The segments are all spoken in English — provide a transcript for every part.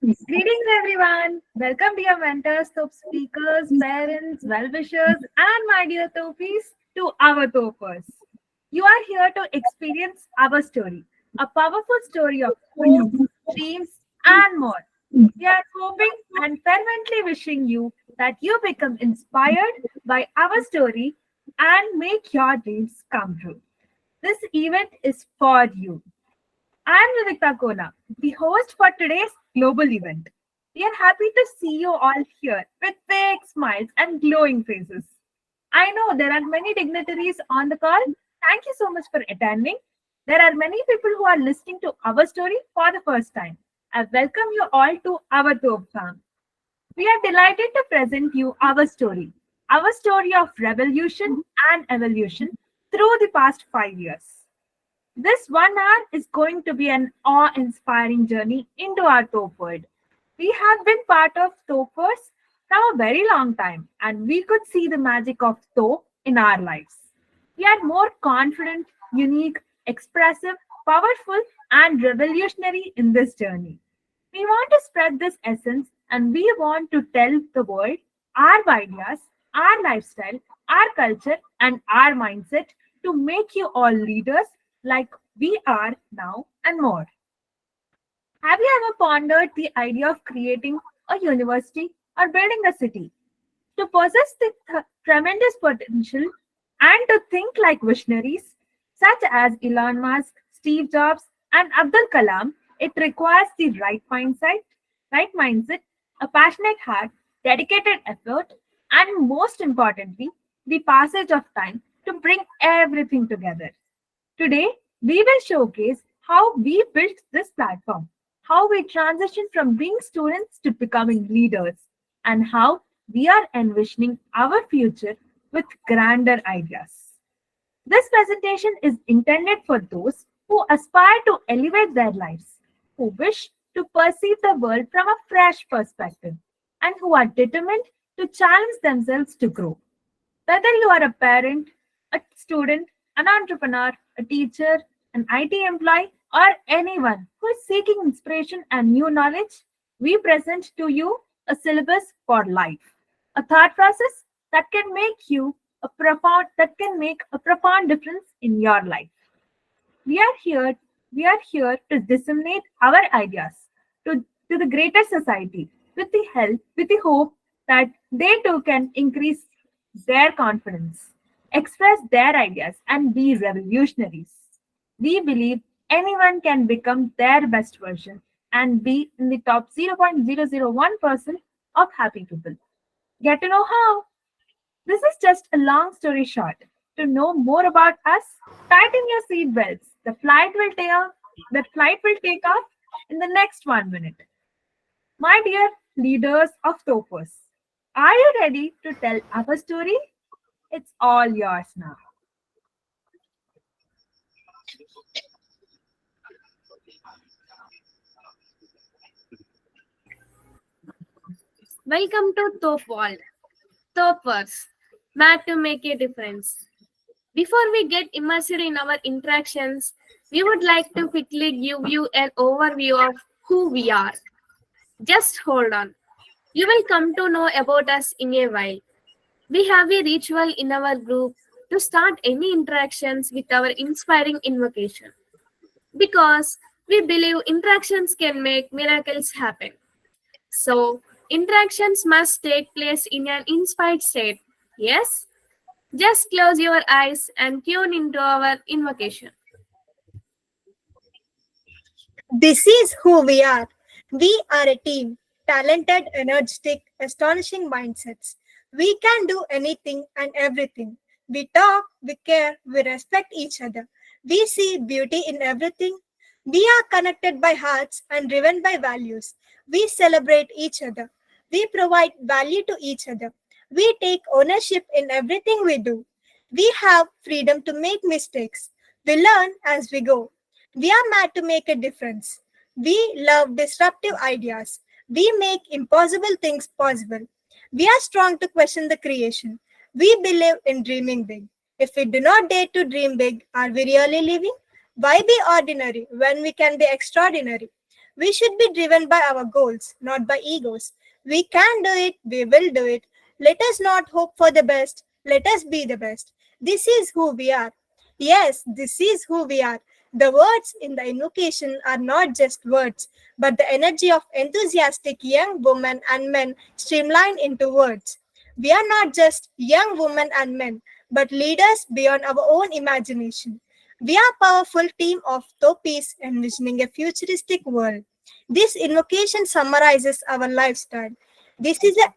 Greetings, everyone. Welcome, dear mentors, top speakers, parents, well-wishers, and my dear Topis to our Topers. You are here to experience our story, a powerful story of hope, dreams, and more. We are hoping and fervently wishing you that you become inspired by our story and make your dreams come true. This event is for you. I'm Vivekta Kona, the host for today's global event. We are happy to see you all here with big smiles and glowing faces. I know there are many dignitaries on the call. Thank you so much for attending. There are many people who are listening to our story for the first time. I welcome you all to our Thope farm. We are delighted to present you our story of revolution and evolution through the past 5 years. This 1 hour is going to be an awe inspiring journey into our Thop world. We have been part of Thopers from a very long time, and we could see the magic of Thop in our lives. We are more confident, unique, expressive, powerful, and revolutionary in this journey. We want to spread this essence and we want to tell the world our ideas, our lifestyle, our culture, and our mindset to make you all leaders like we are now and more. Have you ever pondered the idea of creating a university or building a city? To possess the tremendous potential and to think like visionaries such as Elon Musk, Steve Jobs, and Abdul Kalam, it requires the right mindset, a passionate heart, dedicated effort, and most importantly, the passage of time to bring everything together. Today, we will showcase how we built this platform, how we transitioned from being students to becoming leaders, and how we are envisioning our future with grander ideas. This presentation is intended for those who aspire to elevate their lives, who wish to perceive the world from a fresh perspective, and who are determined to challenge themselves to grow. Whether you are a parent, a student, an entrepreneur, a teacher, an IT employee, or anyone who is seeking inspiration and new knowledge, we present to you a syllabus for life, a thought process that can make a profound difference in your life. We are here, we are here to disseminate our ideas to the greater society with the hope that they too can increase their confidence, express their ideas, and be revolutionaries. We believe anyone can become their best version and be in the top 0.001% of happy people. Get to know how? This is just a long story short. To know more about us, tighten your seatbelts. The flight will take off in the next 1 minute. My dear leaders of Topos, are you ready to tell our story? It's all yours now. Welcome to Thop World, Thopers, where to make a difference. Before we get immersed in our interactions, we would like to quickly give you an overview of who we are. Just hold on. You will come to know about us in a while. We have a ritual in our group to start any interactions with our inspiring invocation because we believe interactions can make miracles happen. So, interactions must take place in an inspired state. Yes? Just close your eyes and tune into our invocation. This is who we are. We are a team, talented, energetic, astonishing mindsets. We can do anything and everything. We talk, we care, we respect each other. We see beauty in everything. We are connected by hearts and driven by values. We celebrate each other. We provide value to each other. We take ownership in everything we do. We have freedom to make mistakes. We learn as we go. We are mad to make a difference. We love disruptive ideas. We make impossible things possible. We are strong to question the creation. We believe in dreaming big. If we do not dare to dream big, are we really living? Why be ordinary when we can be extraordinary? We should be driven by our goals, not by egos. We can do it, we will do it. Let us not hope for the best, let us be the best. This is who we are. Yes, this is who we are. The words in the invocation are not just words, but the energy of enthusiastic young women and men streamlined into words. We are not just young women and men, but leaders beyond our own imagination. We are a powerful team of Topis envisioning a futuristic world. This invocation summarizes our lifestyle. This is a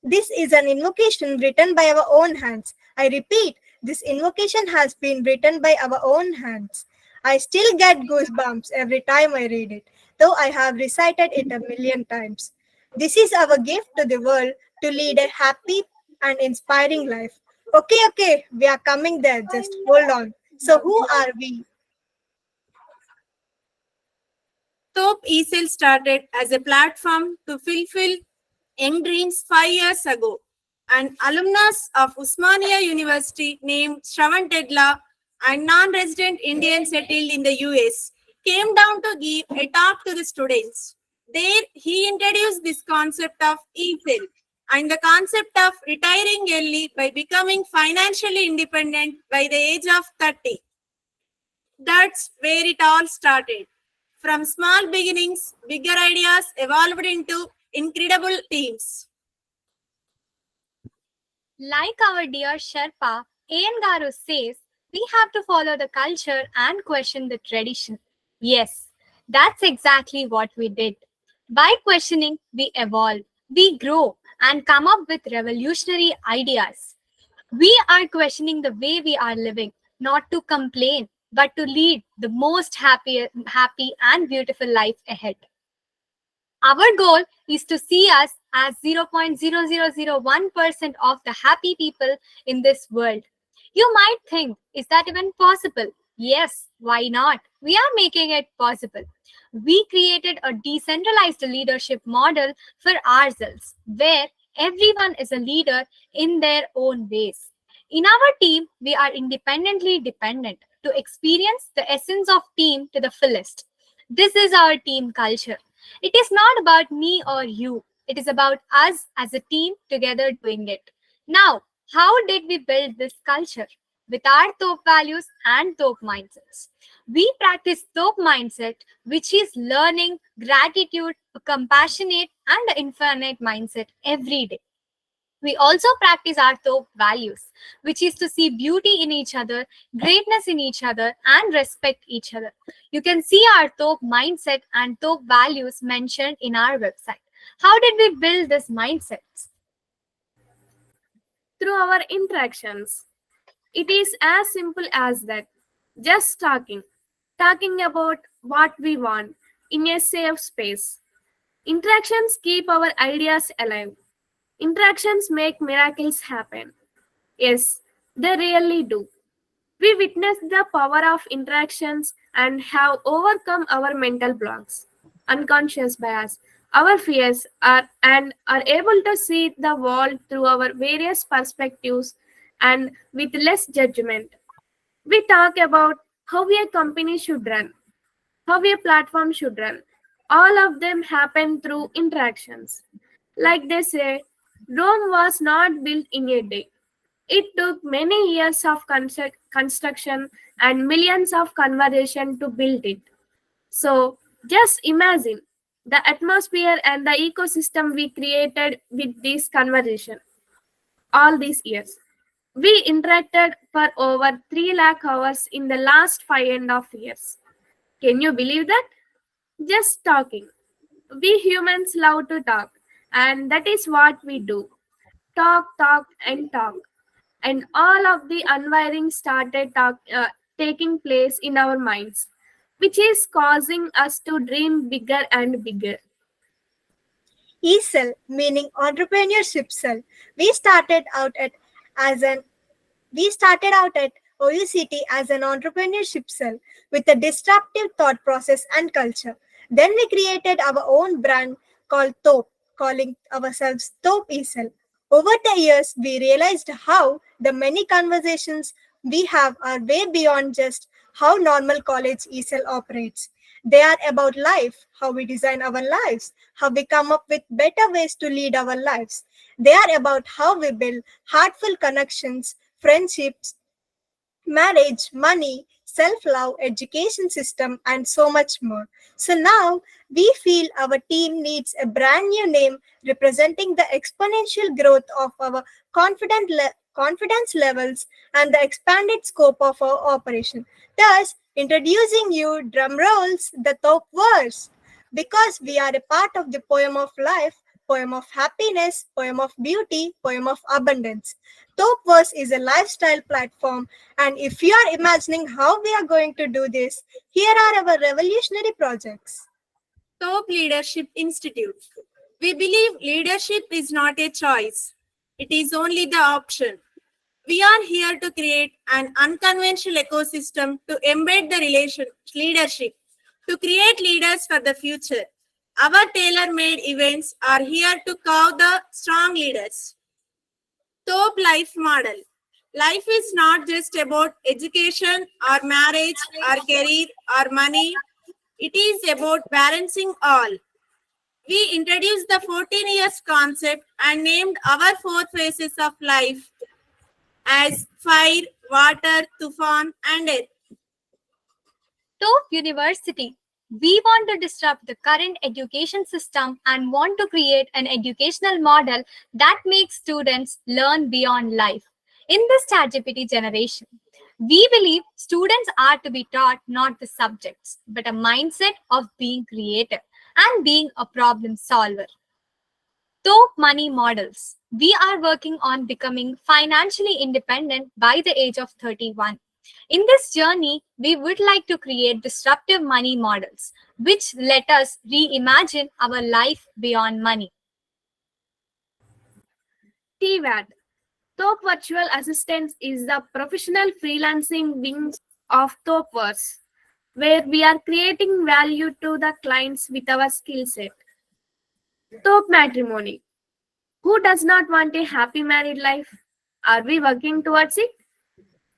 this is an invocation written by our own hands. I repeat, this invocation has been written by our own hands. I still get goosebumps every time I read it, though I have recited it a million times. This is our gift to the world to lead a happy and inspiring life. Okay, we are coming there. Just hold on. So, who are we? Thop ESL started as a platform to fulfill young dreams 5 years ago. An alumnus of Usmania University named Shravan Tedla and non-resident Indian settled in the US came down to give a talk to the students. There, he introduced this concept of ESL and the concept of retiring early by becoming financially independent by the age of 30. That's where it all started. From small beginnings, bigger ideas evolved into incredible teams. Like our dear Sherpa, Garu says, we have to follow the culture and question the tradition. Yes, that's exactly what we did. By questioning, we evolve, we grow, and come up with revolutionary ideas. We are questioning the way we are living, not to complain, but to lead the most happy and beautiful life ahead. Our goal is to see us as 0.0001% of the happy people in this world. You might think, is that even possible? Yes, why not? We are making it possible. We created a decentralized leadership model for ourselves where everyone is a leader in their own ways. In our team, we are independently dependent to experience the essence of team to the fullest. This is our team culture. It is not about me or you. It is about us as a team together doing it. Now, how did we build this culture? With our top values and top mindsets. We practice top mindset, which is learning, gratitude, a compassionate, and infinite mindset every day. We also practice our top values, which is to see beauty in each other, greatness in each other, and respect each other. You can see our top mindset and top values mentioned in our website. How did we build this mindset? Through our interactions. It is as simple as that. Just talking about what we want in a safe space. Interactions keep our ideas alive. Interactions make miracles happen. Yes, they really do. We witness the power of interactions and have overcome our mental blocks, unconscious bias, our fears and are able to see the world through our various perspectives and with less judgment. We talk about how a company should run, how a platform should run. All of them happen through interactions. Like they say, Rome was not built in a day. It took many years of construction and millions of conversation to build it. So just imagine the atmosphere and the ecosystem we created with this conversation all these years. We interacted for over 3 lakh hours in the last 5.5 years. Can you believe that? Just talking. We humans love to talk, and that is what we do. Talk, and talk. And all of the unwiring started taking place in our minds, which is causing us to dream bigger and bigger. ESL, meaning entrepreneurship cell. We started out at as an We started out at OUCT as an entrepreneurship cell with a disruptive thought process and culture. Then we created our own brand called Thop, calling ourselves Thop ESL. Over the years, we realized how the many conversations we have are way beyond just how normal college ESL operates. They are about life, how we design our lives, how we come up with better ways to lead our lives. They are about how we build heartful connections, friendships, marriage, money, self-love, education system, and so much more. So now we feel our team needs a brand new name representing the exponential growth of our confidence levels and the expanded scope of our operation. Thus, introducing you, drum rolls, the top verse. Because we are a part of the poem of life, poem of happiness, poem of beauty, poem of abundance. Topverse is a lifestyle platform, and if you are imagining how we are going to do this, here are our revolutionary projects. Top Leadership Institute. We believe leadership is not a choice, it is only the option. We are here to create an unconventional ecosystem to embed the leadership, to create leaders for the future. Our tailor made events are here to carve the strong leaders. Top life model. Life is not just about education or marriage or career or money. It is about balancing all. We introduced the 14 years concept and named our four phases of life as fire, water, tufan, and earth. Top University. We want to disrupt the current education system and want to create an educational model that makes students learn beyond life. In this ChatGPT generation, we believe students are to be taught not the subjects, but a mindset of being creative and being a problem solver. Top money models. We are working on becoming financially independent by the age of 31. In this journey, we would like to create disruptive money models, which let us reimagine our life beyond money. TVAD. Top Virtual Assistants is the professional freelancing wing of Topverse, where we are creating value to the clients with our skill set. Top Matrimony. Who does not want a happy married life? Are we working towards it?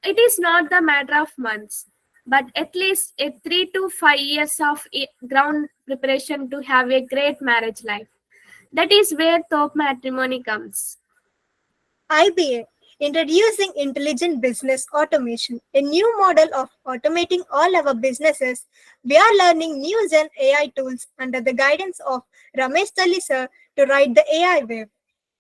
It is not the matter of months, but at least a 3 to 5 years of ground preparation to have a great marriage life. That is where Top Matrimony comes. IBA, introducing intelligent business automation, a new model of automating all our businesses. We are learning new Gen AI tools under the guidance of Ramesh Talli sir to ride the AI wave.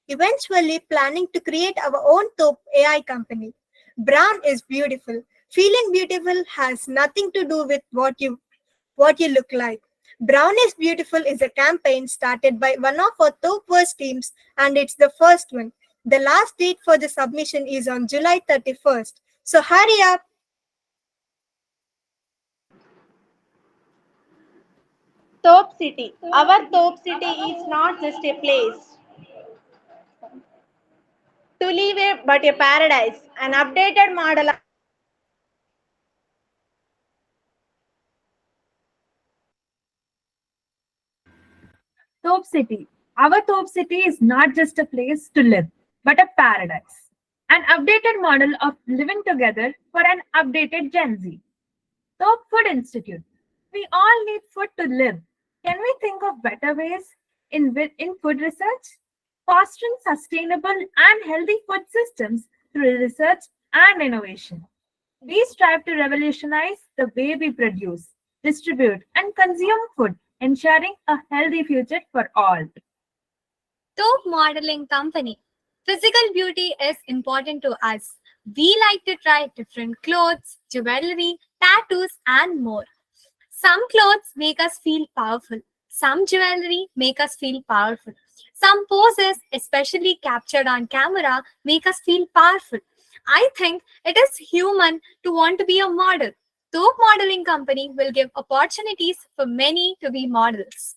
Eventually planning to create our own top AI company. Brown is beautiful. Feeling beautiful has nothing to do with what you look like. Brown is Beautiful is a campaign started by one of our top worst teams, and it's the first one. The last date for the submission is on July 31st. So hurry up. Top City. Our Top City is not just a place to live but a paradise. An updated model. Top City. Our Top City is not just a place to live, but a paradise. An updated model of living together for an updated Gen Z. Top Food Institute. We all need food to live. Can we think of better ways in food research? Fostering sustainable and healthy food systems through research and innovation. We strive to revolutionize the way we produce, distribute, and consume food, ensuring a healthy future for all. Top modeling company. Physical beauty is important to us. We like to try different clothes, jewelry, tattoos, and more. Some clothes make us feel powerful. Some jewelry make us feel powerful. Some poses, especially captured on camera, make us feel powerful. I think it is human to want to be a model. Top modeling company will give opportunities for many to be models.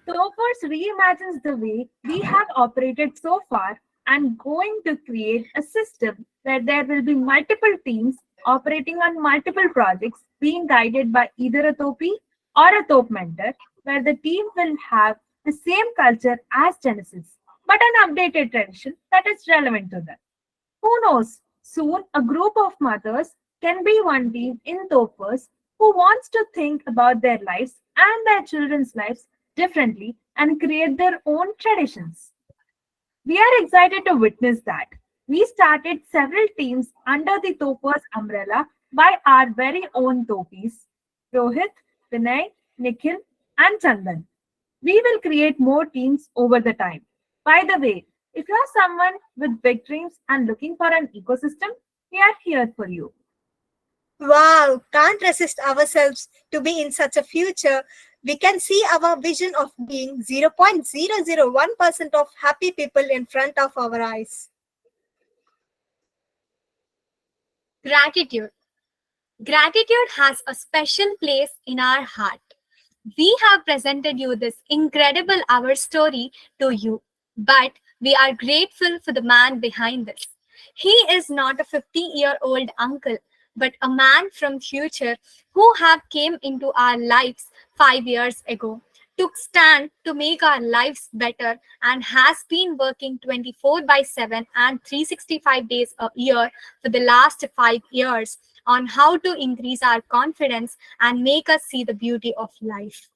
Toppers reimagines the way we have operated so far and going to create a system where there will be multiple teams operating on multiple projects being guided by either a Topi or a Top mentor, where the team will have the same culture as Genesis. but an updated tradition that is relevant to them. Who knows? Soon, a group of mothers can be one team in Topers who wants to think about their lives and their children's lives differently and create their own traditions. We are excited to witness that. We started several teams under the Topers umbrella by our very own Topis, Rohit, Vinay, Nikhil, and Chandan. We will create more teams over the time. By the way, if you are someone with big dreams and looking for an ecosystem, we are here for you. Wow, can't resist ourselves to be in such a future. We can see our vision of being 0.001% of happy people in front of our eyes. Gratitude. Gratitude has a special place in our heart. We have presented you this incredible our story to you, but we are grateful for the man behind this. He is not a 50-year-old uncle, but a man from future who have came into our lives 5 years ago, took stand to make our lives better, and has been working 24 by 7 and 365 days a year for the last 5 years on how to increase our confidence and make us see the beauty of life.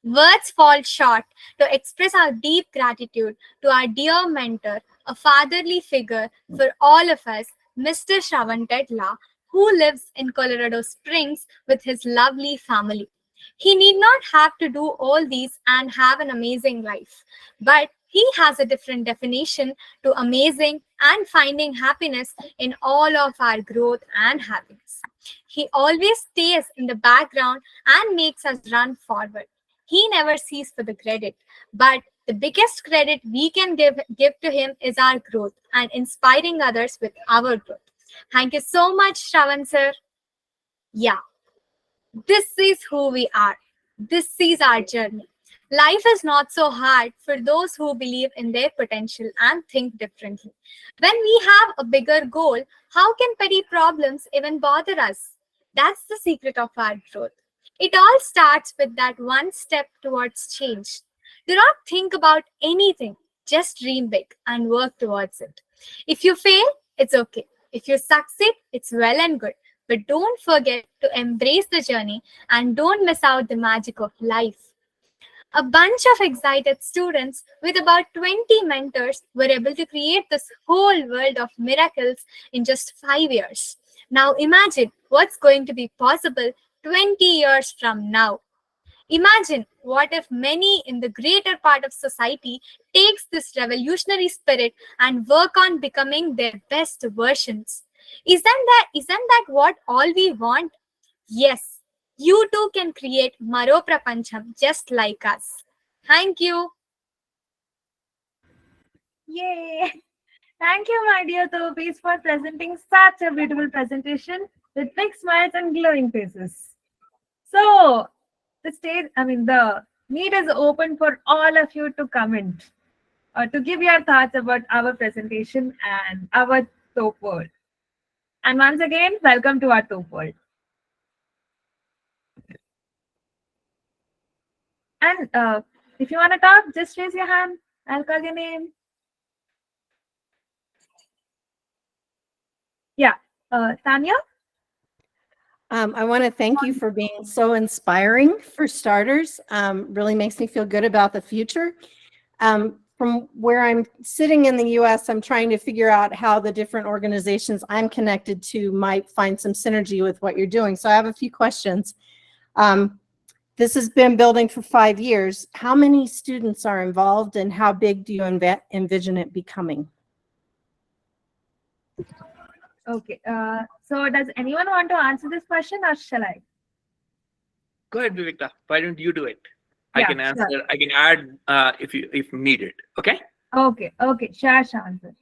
Words fall short to express our deep gratitude to our dear mentor, a fatherly figure for all of us, Mr. Shravan Tedla, who lives in Colorado Springs with his lovely family. He need not have to do all these and have an amazing life, but he has a different definition to amazing and finding happiness in all of our growth and happiness. He always stays in the background and makes us run forward. He never sees for the credit, but the biggest credit we can give to him is our growth and inspiring others with our growth. Thank you so much, Shravan sir. Yeah, this is who we are. This is our journey. Life is not so hard for those who believe in their potential and think differently. When we have a bigger goal, how can petty problems even bother us? That's the secret of our growth. It all starts with that one step towards change. Do not think about anything, just dream big and work towards it. If you fail, it's okay. If you succeed, it's well and good. But don't forget to embrace the journey and don't miss out the magic of life. A bunch of excited students with about 20 mentors were able to create this whole world of miracles in just 5 years. Now imagine what's going to be possible 20 years from now. Imagine what if many in the greater part of society takes this revolutionary spirit and work on becoming their best versions. Isn't that what all we want? Yes, you too can create Maro Prapancham just like us. Thank you. Yay! Thank you, my dear Topis, for presenting such a beautiful presentation with big smiles and glowing faces. So, the meet is open for all of you to comment or to give your thoughts about our presentation and our Top World. And once again, welcome to our Top World. And if you want to talk, just raise your hand. I'll call your name. Yeah, Tanya? I want to thank you for being so inspiring for starters. Really makes me feel good about the future. From where I'm sitting in the US, I'm trying to figure out how the different organizations I'm connected to might find some synergy with what you're doing. So I have a few questions. This has been building for 5 years. How many students are involved and how big do you envision it becoming? Okay. So does anyone want to answer this question or shall I? Go ahead, Viveka. Why don't you do it? I Yeah, can answer. sure. I can add if needed. Okay. Okay. Sure, answer.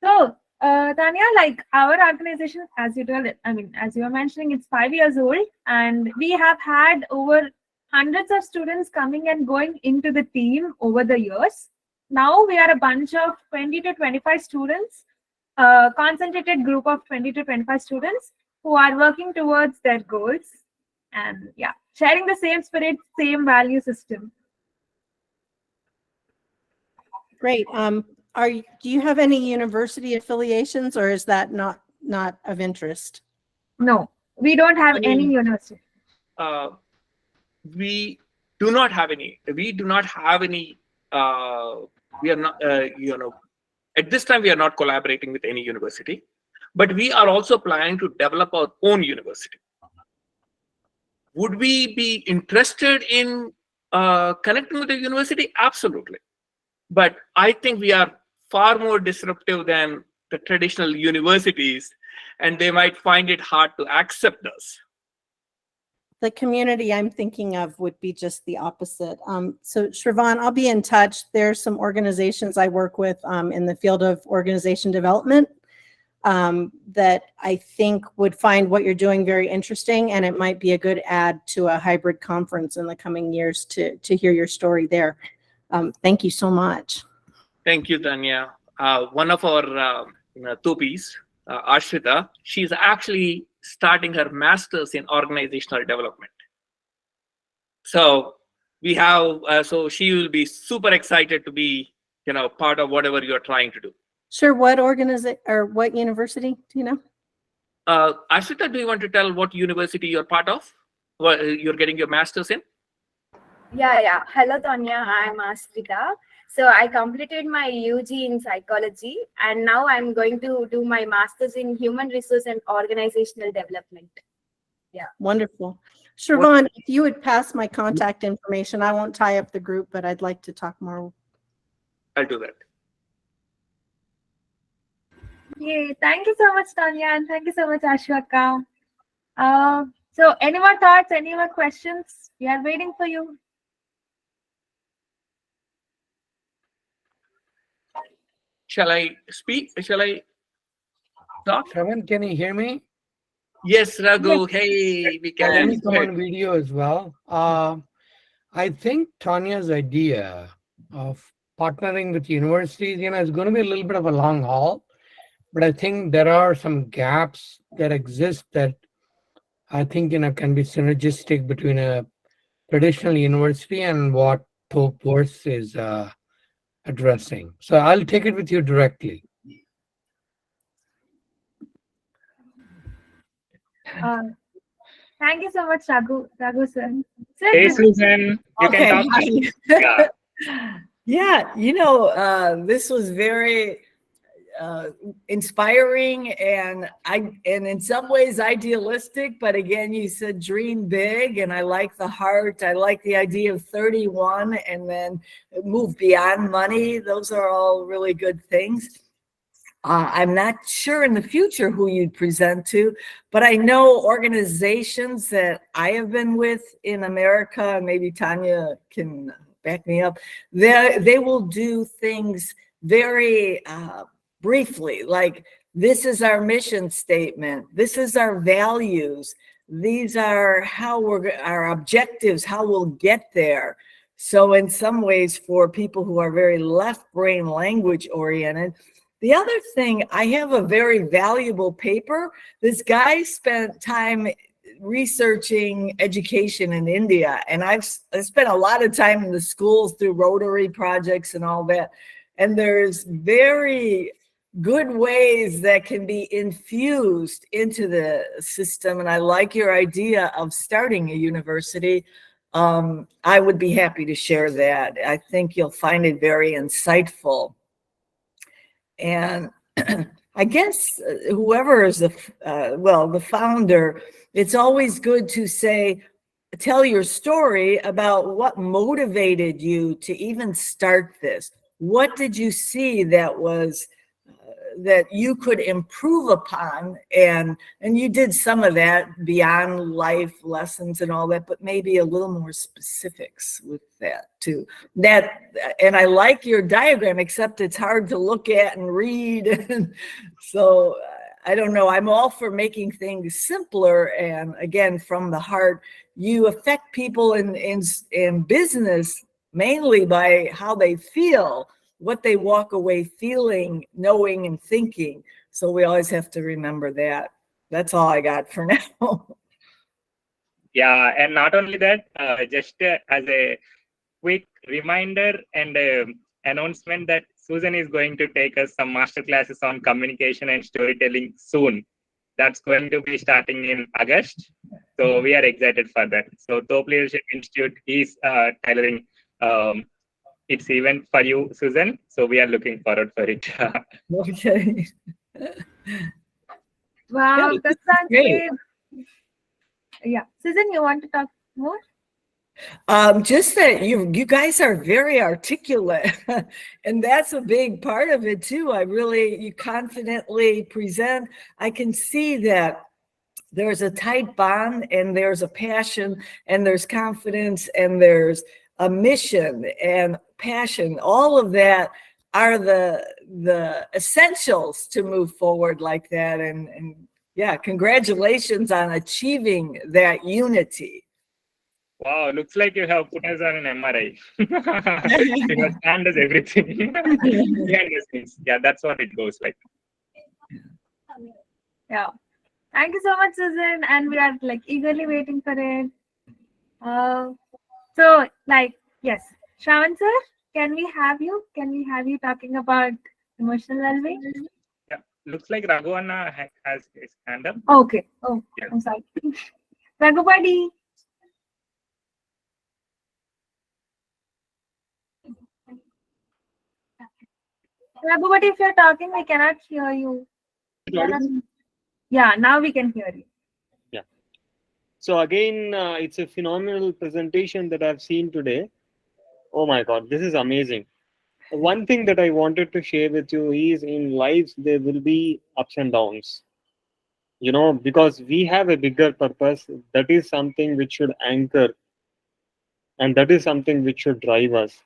So, Tanya, like our organization, as you told, as you were mentioning, it's 5 years old, and we have had over hundreds of students coming and going into the team over the years. Now we are a bunch of 20 to 25 students, a concentrated group of 20 to 25 students who are working towards their goals and yeah, sharing the same spirit, same value system. Great. Do you have any university affiliations, or is that not of interest? No, we don't have I any mean, university. We do not have any. We do not have any. We are not. At this time, we are not collaborating with any university, but we are also planning to develop our own university. Would we be interested in connecting with the university? Absolutely. But I think we are far more disruptive than the traditional universities, and they might find it hard to accept us. The community I'm thinking of would be just the opposite. So Shravan, I'll be in touch. There's some organizations I work with in the field of organization development that I think would find what you're doing very interesting, and it might be a good add to a hybrid conference in the coming years to hear your story there. Thank you so much. Thank you, Tanya. One of our Thopis, Ashrita, she's actually starting her master's in organizational development. So we have, so she will be super excited to be, part of whatever you're trying to do. Sure. What organization or what university? Do you know? Ashrita, do you want to tell what university you're part of? What you're getting your master's in? Yeah. Hello, Tanya. I'm Asrita. So I completed my UG in psychology, and now I'm going to do my master's in human resource and organizational development. Yeah. Wonderful. Shravan, if you would pass my contact information, I won't tie up the group, but I'd like to talk more. I'll do that. Yay. Thank you so much, Tanya, and thank you so much, Ashwaka. So any more thoughts, any more questions? We are waiting for you. Shall I speak? Shall I talk? Shravan, can you hear me? Yes, Raghu. Hey, we can. Let me come on video as well. I think Tanya's idea of partnering with universities, is going to be a little bit of a long haul, but I think there are some gaps that exist that I think, can be synergistic between a traditional university and what Thop is addressing. So I'll take it with you directly. Thank you so much, Raghu sir. Hey, Susan, you Okay, can talk. Yeah, this was very inspiring and in some ways idealistic, but again, you said dream big, and I like the heart. I like the idea of 31 and then move beyond money. Those are all really good things. I'm not sure in the future who you'd present to, but I know organizations that I have been with in America, and maybe Tanya can back me up, they will do things very briefly, like this is our mission statement, this is our values, these are our objectives, how we'll get there. So in some ways, for people who are very left brain language oriented. The other thing, I have a very valuable paper. This guy spent time researching education in India, and I've spent a lot of time in the schools through Rotary projects and all that. And there's very good ways that can be infused into the system. And I like your idea of starting a university. I would be happy to share that. I think you'll find it very insightful. And I guess whoever is the founder, it's always good to tell your story about what motivated you to even start this. What did you see that was that you could improve upon? And you did some of that beyond life lessons and all that, but maybe a little more specifics with that too. And I like your diagram, except it's hard to look at and read. So I don't know, I'm all for making things simpler. And again, from the heart, you affect people in business mainly by how they feel, what they walk away feeling, knowing, and thinking. So we always have to remember that. That's all I got for now. Yeah, and not only that, just as a quick reminder and announcement that Susan is going to take us some master classes on communication and storytelling soon. That's going to be starting in August. So we are excited for that. So Thop Leadership Institute is tailoring its event for you, Susan. So we are looking forward for it. Okay. Wow, Yeah, that sounds great. great. Yeah, Susan, you want to talk more? Just that you guys are very articulate, and that's a big part of it too. You confidently present. I can see that there's a tight bond, and there's a passion, and there's confidence, and there's a mission and passion. All of that are the essentials to move forward like that. And yeah, congratulations on achieving that unity. Wow, looks like you have put us on an MRI. You have scanned us everything. Behind the scenes. Yeah, that's what it goes like. Yeah. Thank you so much, Susan. And we are like eagerly waiting for it. So, like, yes, Shravan sir, can we have you? Can we have you talking about emotional well-being? Yeah, looks like Raghuvanna has his hand up. Okay. Oh, Yeah. I'm sorry. Raghupati. Raghupati, if you're talking, we cannot hear you. Yeah, now we can hear you. Yeah. So again, it's a phenomenal presentation that I've seen today. Oh my God, this is amazing. One thing that I wanted to share with you is in life, there will be ups and downs. You know, because we have a bigger purpose, that is something which should anchor, and that is something which should drive us.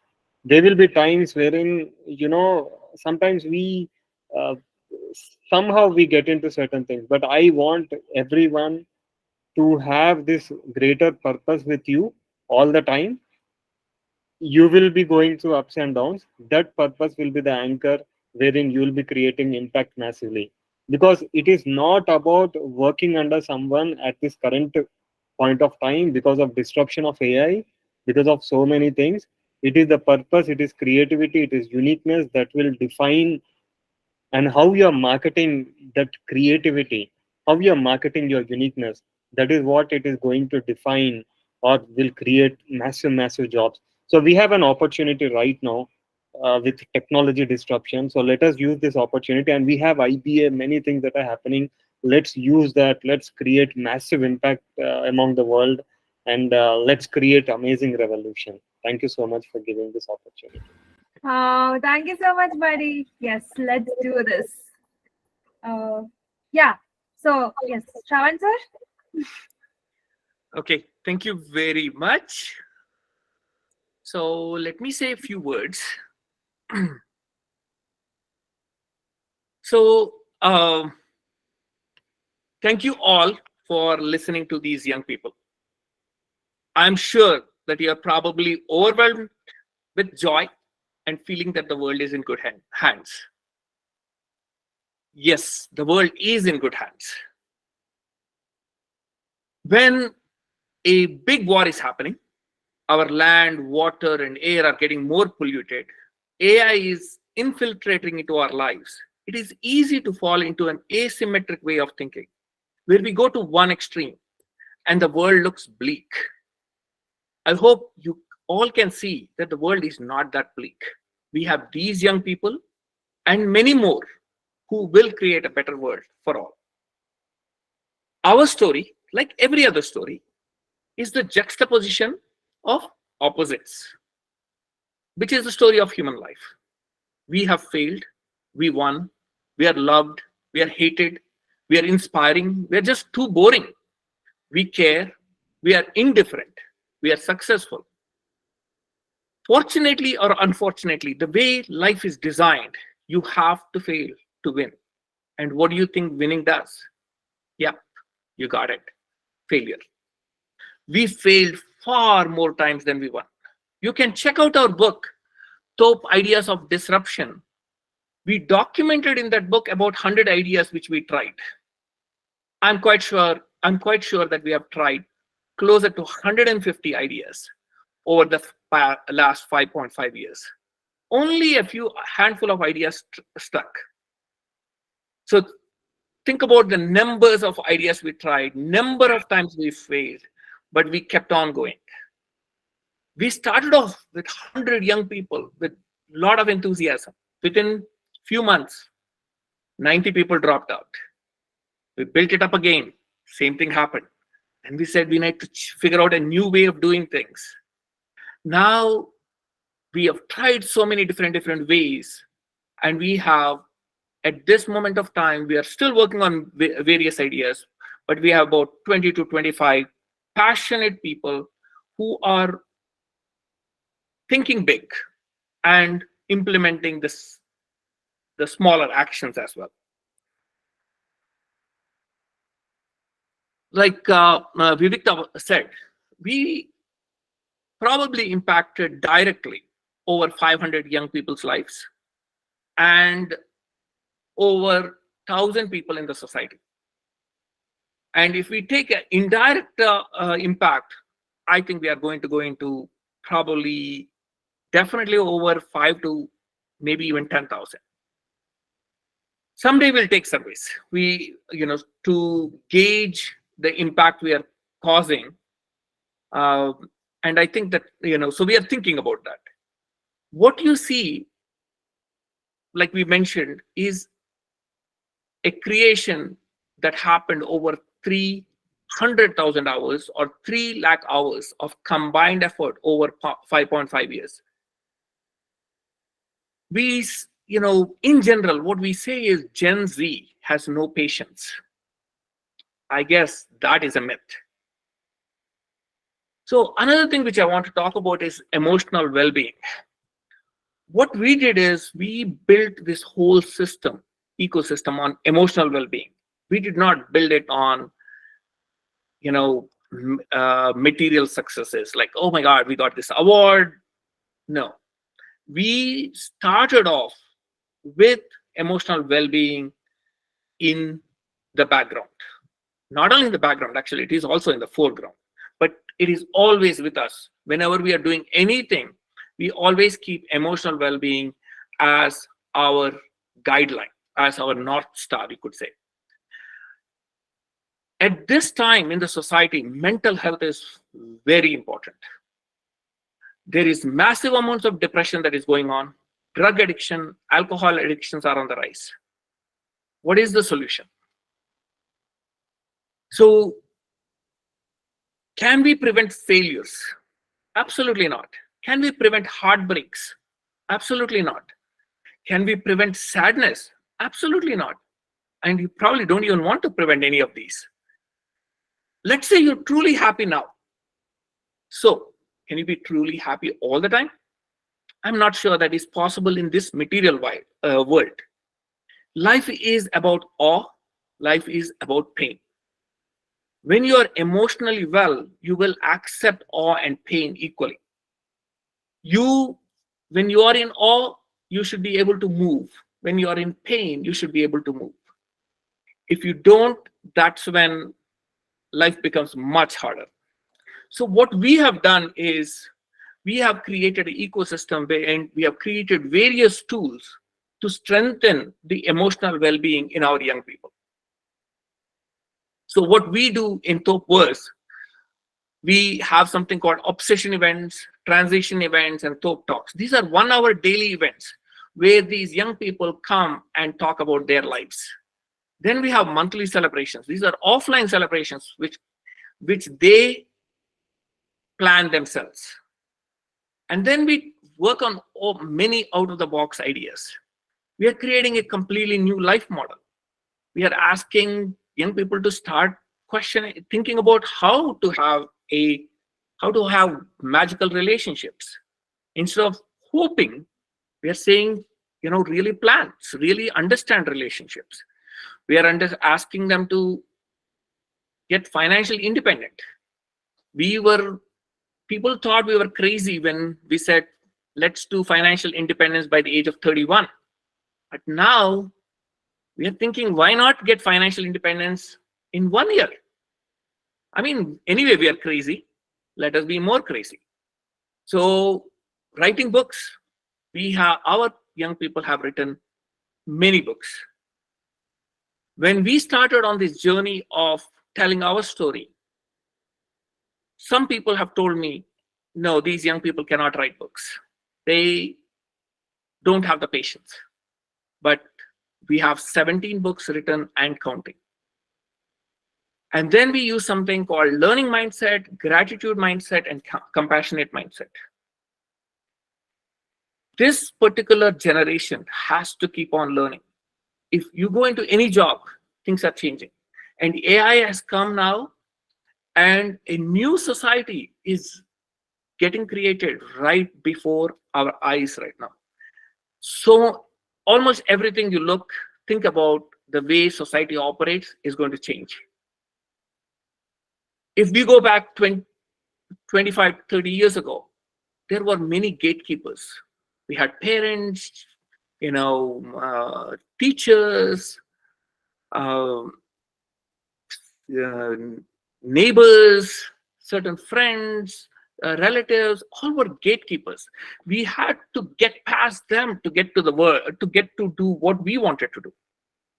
There will be times wherein, you know, sometimes we uh, somehow we get into certain things, but I want everyone to have this greater purpose with you all the time. You will be going through ups and downs. That purpose will be the anchor wherein you will be creating impact massively. Because it is not about working under someone at this current point of time because of disruption of AI, because of so many things. It is the purpose, it is creativity, it is uniqueness that will define, and how you are marketing that creativity, how you are marketing your uniqueness, that is what it is going to define or will create massive jobs. So we have an opportunity right now with technology disruption. So let us use this opportunity, and we have IBA, many things that are happening. Let's use that. Let's create massive impact among the world, and let's create amazing revolution. Thank you so much for giving this opportunity. Oh, thank you so much, buddy. Yes, let's do this. Yeah. So, yes, Shravan sir. Okay, thank you very much. So let me say a few words. So thank you all for listening to these young people. I'm sure that you are probably overwhelmed with joy and feeling that the world is in good hands. Yes, the world is in good hands. When a big war is happening, our land, water, and air are getting more polluted, AI is infiltrating into our lives. It is easy to fall into an asymmetric way of thinking, where we go to one extreme and the world looks bleak. I hope you all can see that the world is not that bleak. We have these young people and many more who will create a better world for all. Our story, like every other story, is the juxtaposition of opposites, which is the story of human life. We have failed, we won, we are loved, we are hated, we are inspiring, we are just too boring. We care, we are indifferent, we are successful. Fortunately or unfortunately, the way life is designed, you have to fail to win. And what do you think winning does? Yeah, you got it. Failure. We failed far more times than we won. You can check out our book, Thop Ideas of Disruption. We documented in that book about 100 ideas which we tried. I'm quite sure that we have tried closer to 150 ideas over the last 5.5 years. only a handful of ideas stuck. So think about the numbers of ideas we tried, number of times we failed, but we kept on going. We started off with 100 young people with a lot of enthusiasm. Within few months, 90 people dropped out. We built it up again. Same thing happened. And we said we need to figure out a new way of doing things. Now we have tried so many different ways, and we have, at this moment of time, we are still working on various ideas, but we have about 20 to 25 passionate people who are thinking big and implementing the smaller actions as well. Like Vivikta said, we probably impacted directly over 500 young people's lives and over 1,000 people in the society. And if we take an indirect impact, I think we are going to go into probably definitely over 5 to maybe even 10,000. Someday we'll take surveys. To gauge the impact we are causing. And I think that, so we are thinking about that. What you see, like we mentioned, is a creation that happened over 300,000 hours or 3 lakh hours of combined effort over 5.5 years. We, in general, what we say is Gen Z has no patience. I guess that is a myth. So another thing which I want to talk about is emotional well-being. What we did is we built this whole ecosystem on emotional well-being. We did not build it on, material successes like, oh my God, we got this award. No, we started off with emotional well-being in the background. Not only in the background, actually, it is also in the foreground, but it is always with us. Whenever we are doing anything, we always keep emotional well-being as our guideline, as our North Star, you could say. At this time in the society, mental health is very important. There is massive amounts of depression that is going on. Drug addiction, alcohol addictions are on the rise. What is the solution? So, can we prevent failures? Absolutely not. Can we prevent heartbreaks? Absolutely not. Can we prevent sadness? Absolutely not. And you probably don't even want to prevent any of these. Let's say you're truly happy now. So, can you be truly happy all the time? I'm not sure that is possible in this material world. Life is about awe. Life is about pain. When you are emotionally well, you will accept awe and pain equally. When you are in awe, you should be able to move. When you are in pain, you should be able to move. If you don't, that's when life becomes much harder. So what we have done is we have created an ecosystem and we have created various tools to strengthen the emotional well-being in our young people. So what we do in Thop, we have something called obsession events, transition events, and Thop talks. These are 1 hour daily events where these young people come and talk about their lives. Then we have monthly celebrations. These are offline celebrations which they plan themselves. And then we work on many out-of-the-box ideas. We are creating a completely new life model. We are asking young people to start thinking about how to have magical relationships. Instead of hoping, we are saying, really plan, really understand relationships. We are asking them to get financially independent. People thought we were crazy when we said, let's do financial independence by the age of 31. But now we are thinking, why not get financial independence in 1 year? I mean, anyway, we are crazy. Let us be more crazy. So writing books, our young people have written many books. When we started on this journey of telling our story, some people have told me, no, these young people cannot write books. They don't have the patience. But we have 17 books written and counting. And then we use something called learning mindset, gratitude mindset, and compassionate mindset. This particular generation has to keep on learning. If you go into any job, things are changing. And AI has come now, and a new society is getting created right before our eyes right now. So almost everything you think about, the way society operates is going to change. If we go back 20, 25, 30 years ago, there were many gatekeepers. We had parents, teachers, um, neighbors, certain friends, relatives, all were gatekeepers. We had to get past them to get to the world, to get to do what we wanted to do.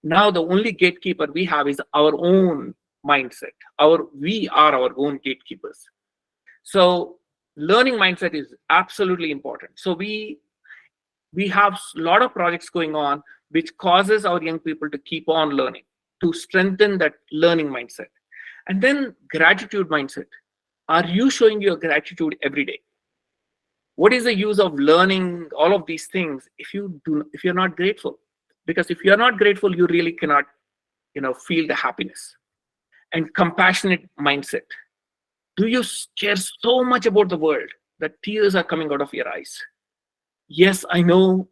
Now the only gatekeeper we have is our own mindset. We are our own gatekeepers. So learning mindset is absolutely important. So we have a lot of projects going on which causes our young people to keep on learning, to strengthen that learning mindset. And then gratitude mindset. Are you showing your gratitude every day? What is the use of learning all of these things if you're not grateful? Because if you're not grateful, you really cannot, feel the happiness. And compassionate mindset. Do you care so much about the world that tears are coming out of your eyes? Yes, I know.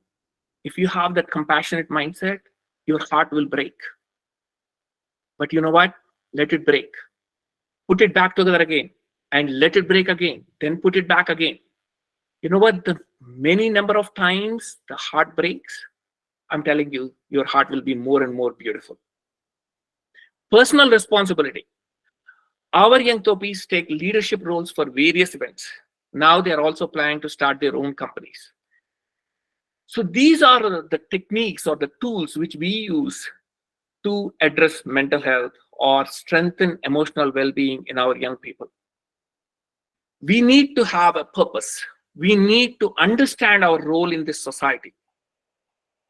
If you have that compassionate mindset, your heart will break. But you know what? Let it break. Put it back together again and let it break again. Then put it back again. You know what? The many number of times the heart breaks, I'm telling you, your heart will be more and more beautiful. Personal responsibility. Our young Thopis take leadership roles for various events. Now they are also planning to start their own companies. So these are the techniques or the tools which we use to address mental health or strengthen emotional well-being in our young people. We need to have a purpose. We need to understand our role in this society.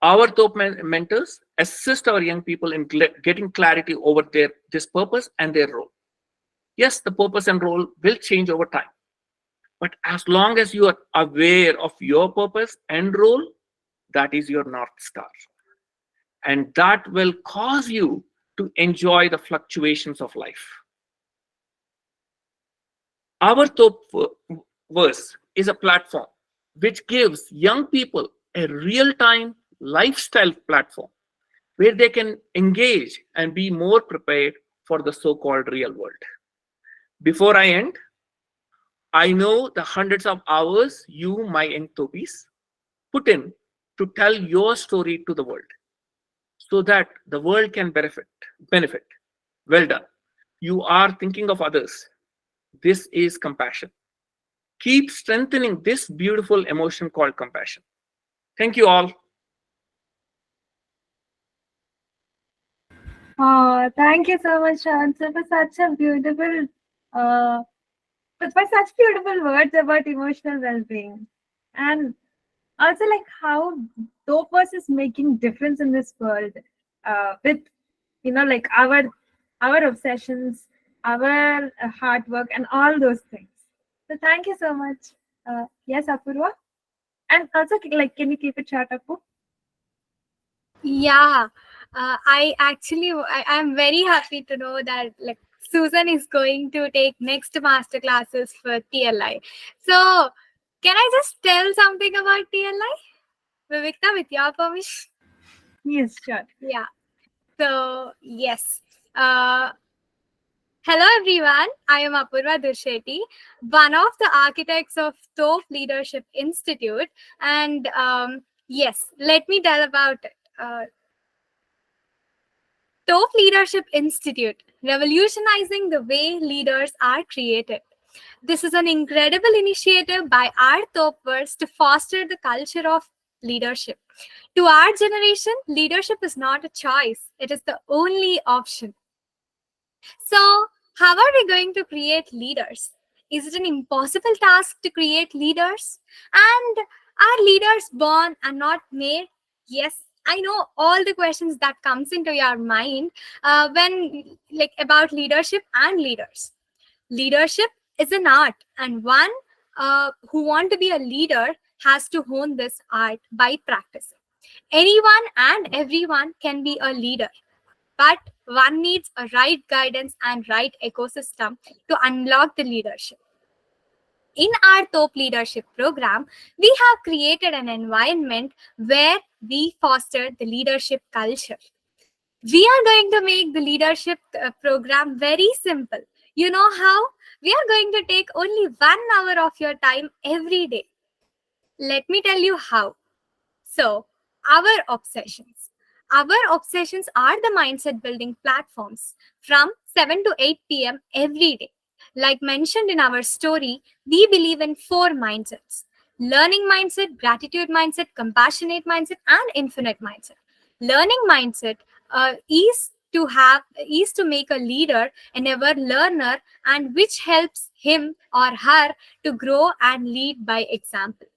Our top mentors assist our young people in getting clarity over this purpose and their role. Yes, the purpose and role will change over time. But as long as you are aware of your purpose and role, that is your North Star. And that will cause you to enjoy the fluctuations of life. Our Thop verse is a platform which gives young people a real-time lifestyle platform where they can engage and be more prepared for the so-called real world. Before I end, I know the hundreds of hours you, my young Thopis, put in to tell your story to the world so that the world can benefit. Well done. You are thinking of others. This is compassion. Keep strengthening this beautiful emotion called compassion. Thank you all. Thank you so much, Shansa, for such a beautiful, for such beautiful words about emotional well-being, and also like how Topos is making difference in this world, with like our obsessions, our hard work, and all those things. So thank you so much. Yes, Apurva, and also like, can you keep it short, Apu? Yeah, I'm very happy to know that like Susan is going to take next master classes for TLI. So can I just tell something about TLI, Vivekta, with your permission? Yes, sure. Yeah. So yes. Hello everyone, I am Apurva Durshetty, one of the architects of Thop Leadership Institute, and yes, let me tell about it. Thop Leadership Institute, revolutionizing the way leaders are created. This is an incredible initiative by our Thopers to foster the culture of leadership. To our generation, leadership is not a choice, it is the only option. So, how are we going to create leaders? Is it an impossible task to create leaders? And are leaders born and not made? Yes, I know all the questions that comes into your mind when like about leadership and leaders. Leadership is an art, and one who want to be a leader has to hone this art by practicing. Anyone and everyone can be a leader, but one needs a right guidance and right ecosystem to unlock the leadership. In our Thop leadership program, we have created an environment where we foster the leadership culture. We are going to make the leadership program very simple. You know how? We are going to take only 1 hour of your time every day. Let me tell you how. So, our obsessions. Our obsessions are the mindset building platforms from 7 to 8 p.m. every day. Like mentioned in our story, we believe in 4 mindsets: learning mindset, gratitude mindset, compassionate mindset, and infinite mindset. Learning mindset is to make a leader an ever learner, and which helps him or her to grow and lead by example.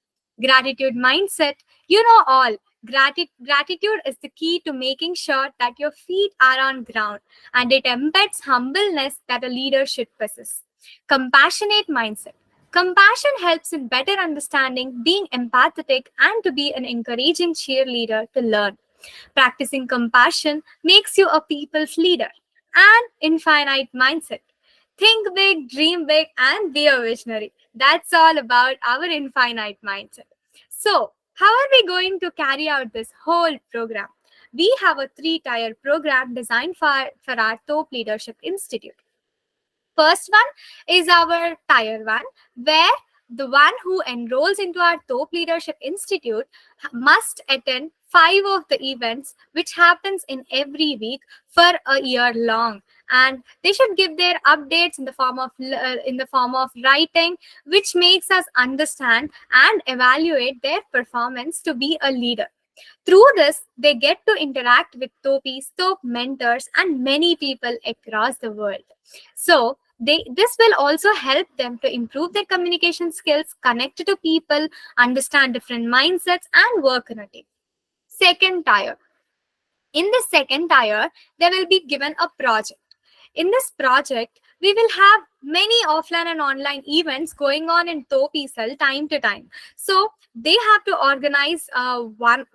Gratitude mindset, you know all. Gratitude is the key to making sure that your feet are on ground, and it embeds humbleness that a leader should possess. Compassionate mindset. Compassion helps in better understanding, being empathetic, and to be an encouraging cheerleader to learn. Practicing compassion makes you a people's leader. And infinite mindset. Think big, dream big, and be a visionary. That's all about our infinite mindset. So, how are we going to carry out this whole program? We have a 3-tier program designed for our Top Leadership Institute. First one is our tier 1, where the one who enrolls into our Top Leadership Institute must attend 5 of the events which happens in every week for a year long, and they should give their updates in the form of writing, which makes us understand and evaluate their performance to be a leader. Through this, they get to interact with Topis, Top mentors, and many people across the world. So, this will also help them to improve their communication skills, connect to people, understand different mindsets, and work on a team. Second tier. In the second tier, they will be given a project. In this project, we will have many offline and online events going on in Topisal time to time. So they have to organize one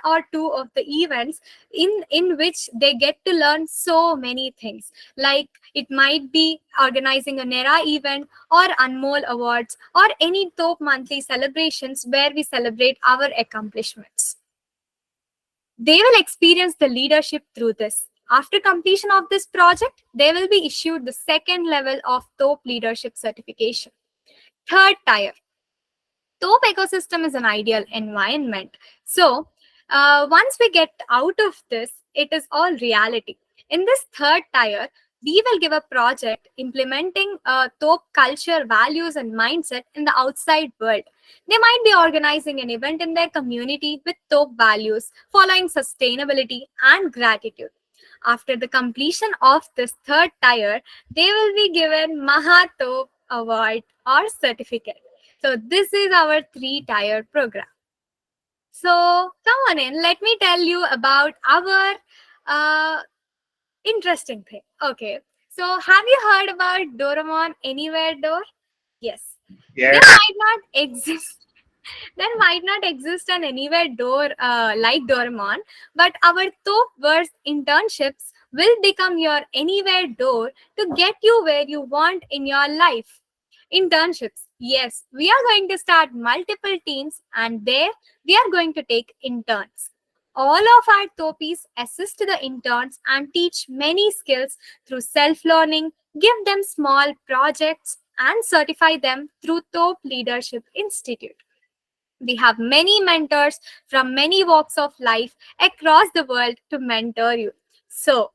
or two of the events in which they get to learn so many things. Like it might be organizing a NERA event or Anmol Awards or any Top monthly celebrations where we celebrate our accomplishments. They will experience the leadership through this. After completion of this project, they will be issued the second level of Top leadership certification. Third tier. Top ecosystem is an ideal environment. So once we get out of this, it is all reality. In this third tier, we will give a project implementing Top culture, values, and mindset in the outside world. They might be organizing an event in their community with Top values, following sustainability and gratitude. After the completion of this third tier, they will be given Mahatop Award or certificate. So this is our 3-tier program. So come on in, let me tell you about our interesting thing. Okay, so have you heard about Doraemon Anywhere Door? Yes. Yes. There might not exist an anywhere door like Doraemon, but our Top-verse internships will become your anywhere door to get you where you want in your life. Internships. Yes, we are going to start multiple teams, and there we are going to take interns. All of our Topis assist the interns and teach many skills through self-learning, give them small projects, and certify them through Top Leadership Institute. We have many mentors from many walks of life across the world to mentor you. So,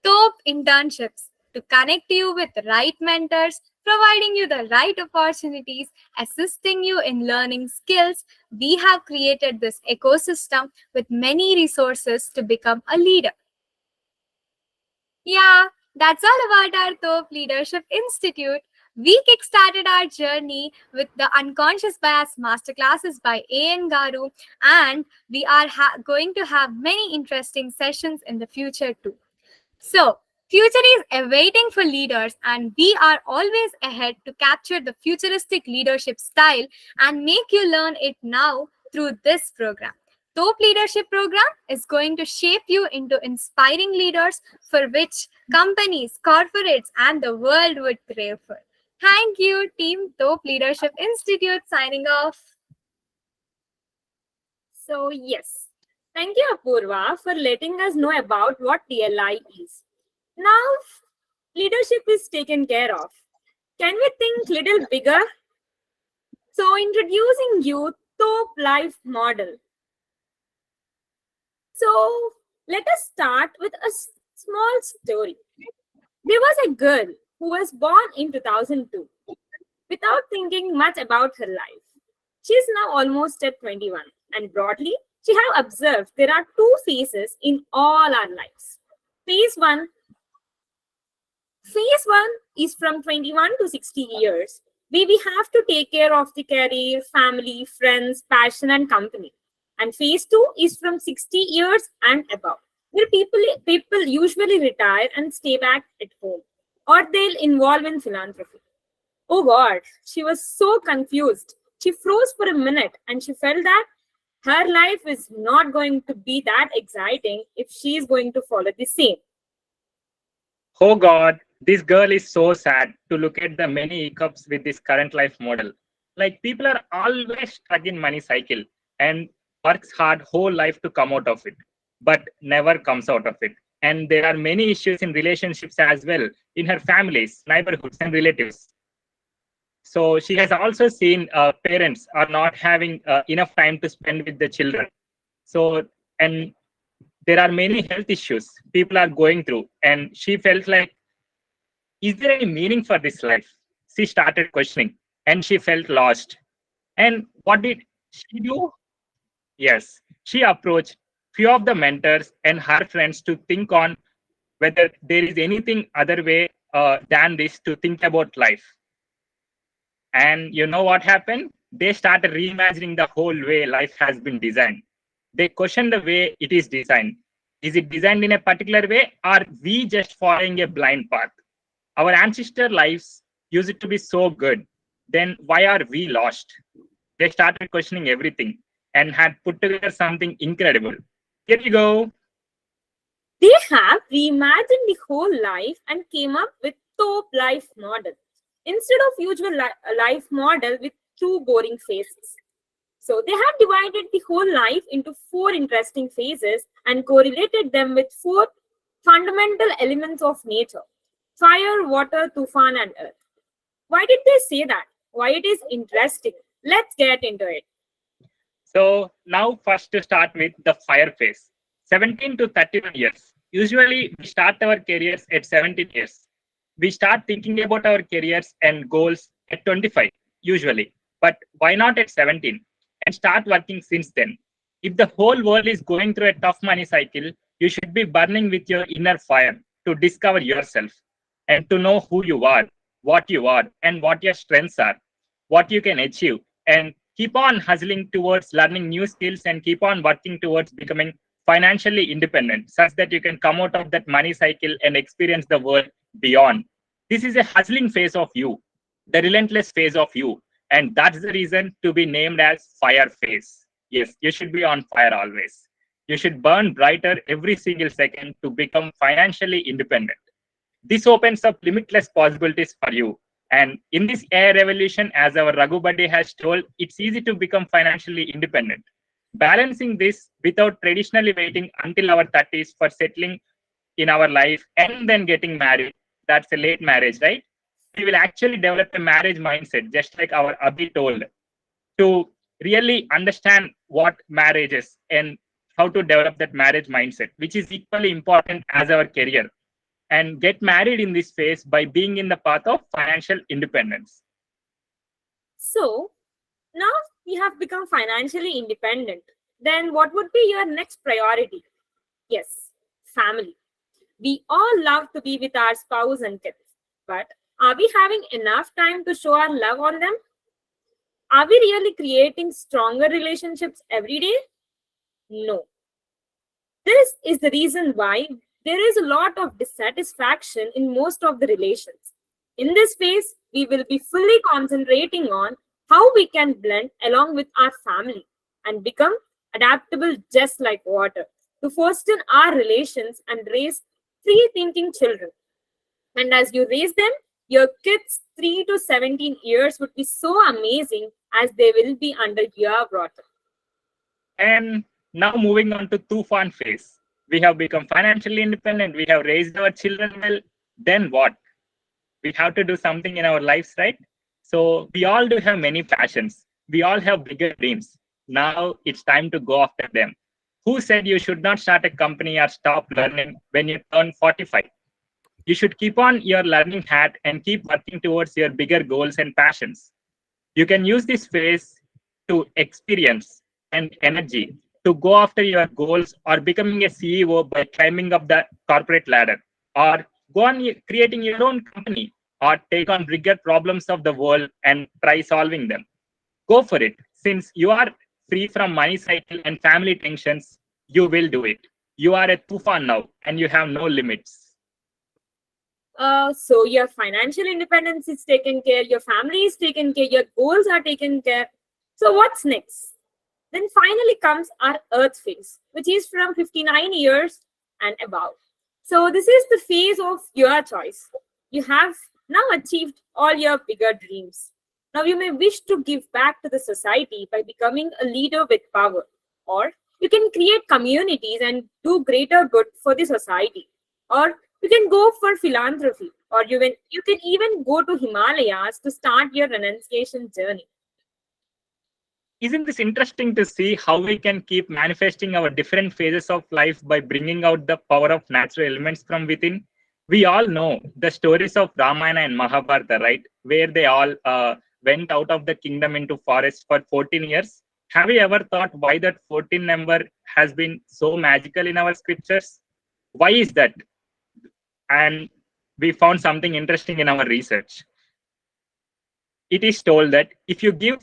Top internships. to connect you with the right mentors, providing you the right opportunities, assisting you in learning skills. We have created this ecosystem with many resources to become a leader. Yeah, that's all about our Thop Leadership Institute. We kickstarted our journey with the Unconscious Bias Masterclasses by A.N. Garu, and we are going to have many interesting sessions in the future too. So, future is awaiting for leaders, and we are always ahead to capture the futuristic leadership style and make you learn it now through this program. Top Leadership Program is going to shape you into inspiring leaders for which companies, corporates, and the world would crave for. Thank you, Team Top Leadership Institute, signing off. So, yes, thank you, Apurva, for letting us know about what TLI is. Now, leadership is taken care of. Can we think little bigger? So, introducing you Top Life Model. So, let us start with a small story. There was a girl who was born in 2002 without thinking much about her life. She is now almost at 21, and broadly, she have observed there are two phases in all our lives. Phase 1 is from 21 to 60 years, where we have to take care of the career, family, friends, passion, and company. And phase 2 is from 60 years and above, where people usually retire and stay back at home, or they'll involve in philanthropy. Oh God, she was so confused. She froze for a minute and she felt that her life is not going to be that exciting if she is going to follow the same. Oh God, this girl is so sad to look at the many hiccups with this current life model. Like people are always stuck in money cycle and works hard whole life to come out of it, but never comes out of it. And there are many issues in relationships as well, in her families, neighborhoods, and relatives. So she has also seen parents are not having enough time to spend with the children. So, and there are many health issues people are going through, and she felt like, is there any meaning for this life? She started questioning and she felt lost. And what did she do? Yes, she approached few of the mentors and her friends to think on whether there is anything other way than this to think about life. And you know what happened? They started reimagining the whole way life has been designed. They questioned the way it is designed. Is it designed in a particular way, or are we just following a blind path? Our ancestor lives used to be so good. Then why are we lost? They started questioning everything and had put together something incredible. Here you go. They have reimagined the whole life and came up with Top Life Model instead of usual life model with two boring phases. So they have divided the whole life into 4 interesting phases and correlated them with 4 fundamental elements of nature: fire, water, tufan, and earth. Why did they say that? Why it is interesting? Let's get into it. So now first to start with the fire phase, 17 to 31 years. Usually we start our careers at 17 years. We start thinking about our careers and goals at 25 usually. But why not at 17 and start working since then? If the whole world is going through a tough money cycle, you should be burning with your inner fire to discover yourself and to know who you are, and what your strengths are, what you can achieve, and keep on hustling towards learning new skills and keep on working towards becoming financially independent such that you can come out of that money cycle and experience the world beyond. This is a hustling phase of you, the relentless phase of you. And that's the reason to be named as fire phase. Yes, you should be on fire always. You should burn brighter every single second to become financially independent. This opens up limitless possibilities for you. And in this AI revolution, as our Raghu Buddy has told, it's easy to become financially independent. Balancing this without traditionally waiting until our 30s for settling in our life and then getting married. That's a late marriage, right? We will actually develop a marriage mindset, just like our Abhi told, to really understand what marriage is and how to develop that marriage mindset, which is equally important as our career. and get married in this phase by being in the path of financial independence. So now you have become financially independent. Then what would be your next priority? Yes, family. We all love to be with our spouse and kids, but are we having enough time to show our love on them? Are we really creating stronger relationships every day? No. This is the reason why there is a lot of dissatisfaction in most of the relations. In this phase, we will be fully concentrating on how we can blend along with our family and become adaptable just like water to foster our relations and raise free thinking children. And as you raise them, your kids 3 to 17 years would be so amazing as they will be under your water. And now moving on to Tufan phase. We have become financially independent. We have raised our children well. Then what? We have to do something in our lives, right? So we all do have many passions. We all have bigger dreams. Now it's time to go after them. Who said you should not start a company or stop learning when you turn 45? You should keep on your learning hat and keep working towards your bigger goals and passions. You can use this phase to experience and energy to go after your goals or becoming a CEO by climbing up the corporate ladder, or go on creating your own company, or take on bigger problems of the world and try solving them. Go for it. Since you are free from money cycle and family tensions, you will do it. You are a Tufan now and you have no limits. So your financial independence is taken care, your family is taken care, your goals are taken care. So what's next? Then finally comes our earth phase, which is from 59 years and above. So this is the phase of your choice. You have now achieved all your bigger dreams. Now you may wish to give back to the society by becoming a leader with power, or you can create communities and do greater good for the society, or you can go for philanthropy, or you can even go to Himalayas to start your renunciation journey. Isn't this interesting to see how we can keep manifesting our different phases of life by bringing out the power of natural elements from within? We all know the stories of Ramayana and Mahabharata, right? Where they all went out of the kingdom into forest for 14 years. Have you ever thought why that 14 number has been so magical in our scriptures? Why is that? And we found something interesting in our research. It is told that if you give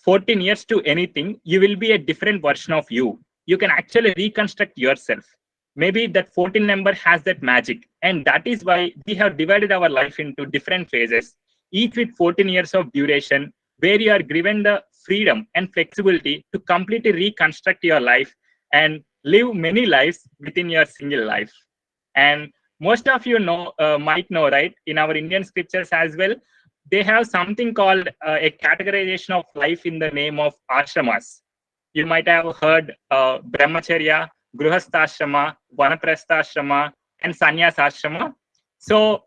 14 years to anything, you will be a different version of you. You can actually reconstruct yourself. Maybe that 14 number has that magic. And that is why we have divided our life into different phases, each with 14 years of duration, where you are given the freedom and flexibility to completely reconstruct your life and live many lives within your single life. And most of you might know, right? In our Indian scriptures as well, they have something called a categorization of life in the name of ashramas. You might have heard brahmacharya, gruhasthashrama, vanaprastha and sannyasashrama. So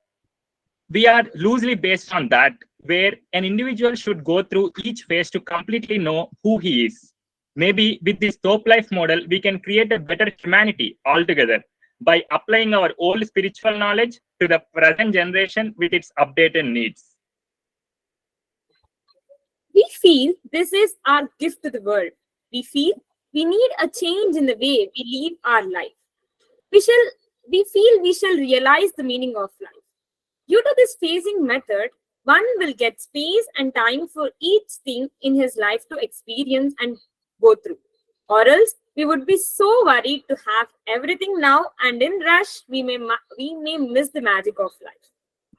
we are loosely based on that, where an individual should go through each phase to completely know who he is. Maybe with this Thop life model, we can create a better humanity altogether by applying our old spiritual knowledge to the present generation with its updated needs. We feel this is our gift to the world. We feel we need a change in the way we live our life. We feel we shall realize the meaning of life. Due to this phasing method, one will get space and time for each thing in his life to experience and go through. Or else we would be so worried to have everything now, and in rush we may miss the magic of life.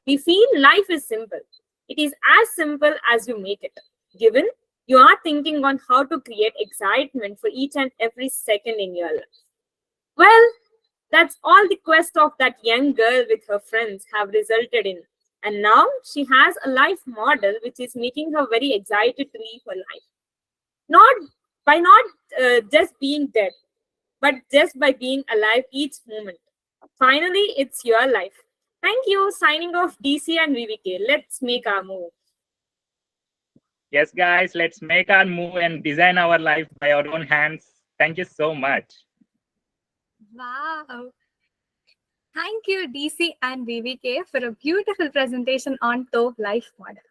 We feel life is simple. It is as simple as you make it. Given you are thinking on how to create excitement for each and every second in your life. Well, that's all the quest of that young girl with her friends have resulted in. And now she has a life model which is making her very excited to live her life. Not just being dead, but just by being alive each moment. Finally, it's your life. Thank you. Signing off DC and VVK. Let's make our move. Yes, guys, let's make our move and design our life by our own hands. Thank you so much. Wow. Thank you, DC and BBK, for a beautiful presentation on Thop Life Model.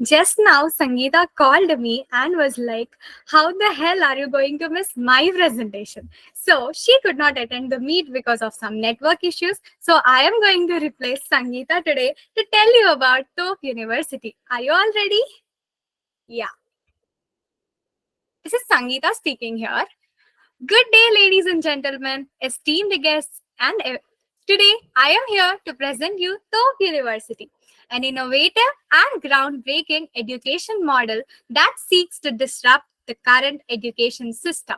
Just now, Sangeeta called me and was like, how the hell are you going to miss my presentation? So she could not attend the meet because of some network issues. So I am going to replace Sangeeta today to tell you about Thop University. Are you all ready? Yeah. This is Sangeeta speaking here. Good day, ladies and gentlemen, esteemed guests, and today I am here to present you Thop University, an innovative and groundbreaking education model that seeks to disrupt the current education system.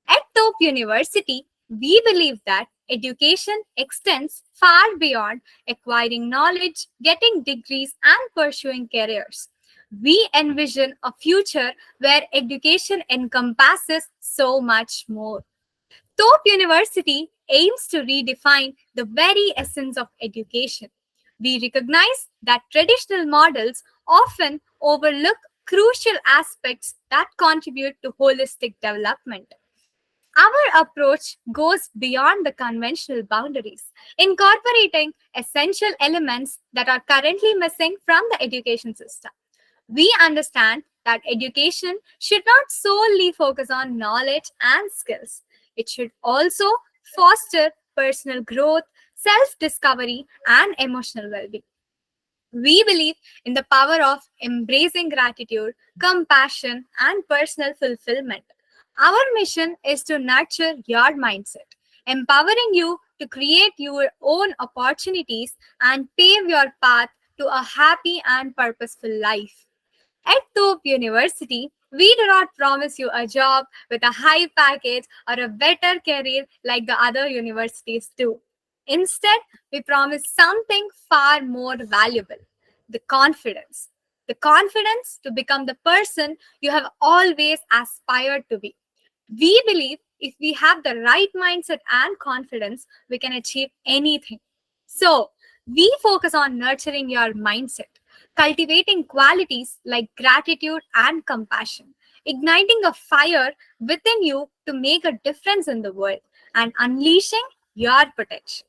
At Thop University, we believe that education extends far beyond acquiring knowledge, getting degrees, and pursuing careers. We envision a future where education encompasses so much more. Thorpe University aims to redefine the very essence of education. We recognize that traditional models often overlook crucial aspects that contribute to holistic development. Our approach goes beyond the conventional boundaries, incorporating essential elements that are currently missing from the education system. We understand that education should not solely focus on knowledge and skills. It should also foster personal growth, self discovery, and emotional well being. We believe in the power of embracing gratitude, compassion, and personal fulfillment. Our mission is to nurture your mindset, empowering you to create your own opportunities and pave your path to a happy and purposeful life. At Thorpe University, we do not promise you a job with a high package or a better career like the other universities do. Instead, we promise something far more valuable: the confidence. The confidence to become the person you have always aspired to be. We believe if we have the right mindset and confidence, we can achieve anything. So, we focus on nurturing your mindset, cultivating qualities like gratitude and compassion, igniting a fire within you to make a difference in the world, and unleashing your potential.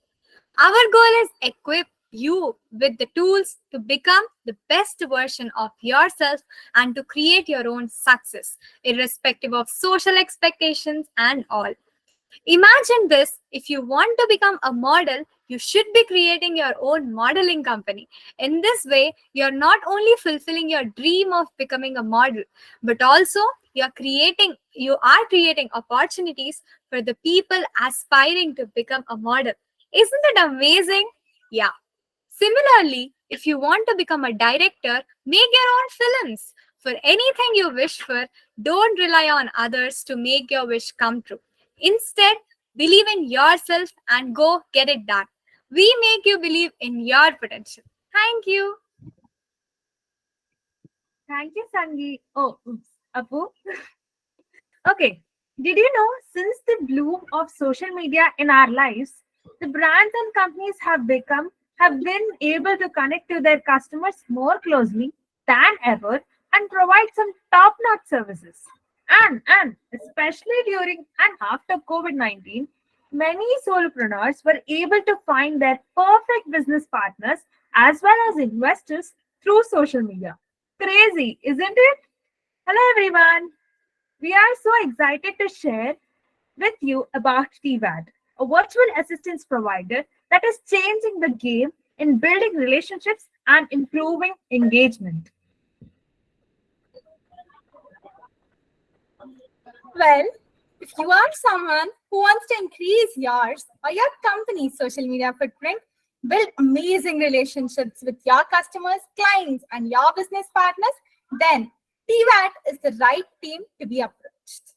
Our goal is equip you with the tools to become the best version of yourself and to create your own success, irrespective of social expectations and all. Imagine this: if you want to become a model, you should be creating your own modeling company. In this way, you're not only fulfilling your dream of becoming a model, but also you are creating opportunities for the people aspiring to become a model. Isn't it amazing? Yeah. Similarly, if you want to become a director, make your own films. For anything you wish for, don't rely on others to make your wish come true. Instead, believe in yourself and go get it done. We make you believe in your potential. Thank you. Thank you, Sangi. Oh, oops. Apu. Okay. Did you know since the bloom of social media in our lives, the brands and companies have been able to connect to their customers more closely than ever and provide some top-notch services. And especially during and after COVID-19, many solopreneurs were able to find their perfect business partners as well as investors through social media. Crazy, isn't it? Hello everyone. We are so excited to share with you about TVAD, a virtual assistance provider that is changing the game in building relationships and improving engagement. Well, if you are someone who wants to increase yours or your company's social media footprint, build amazing relationships with your customers, clients, and your business partners, then TVAT is the right team to be approached.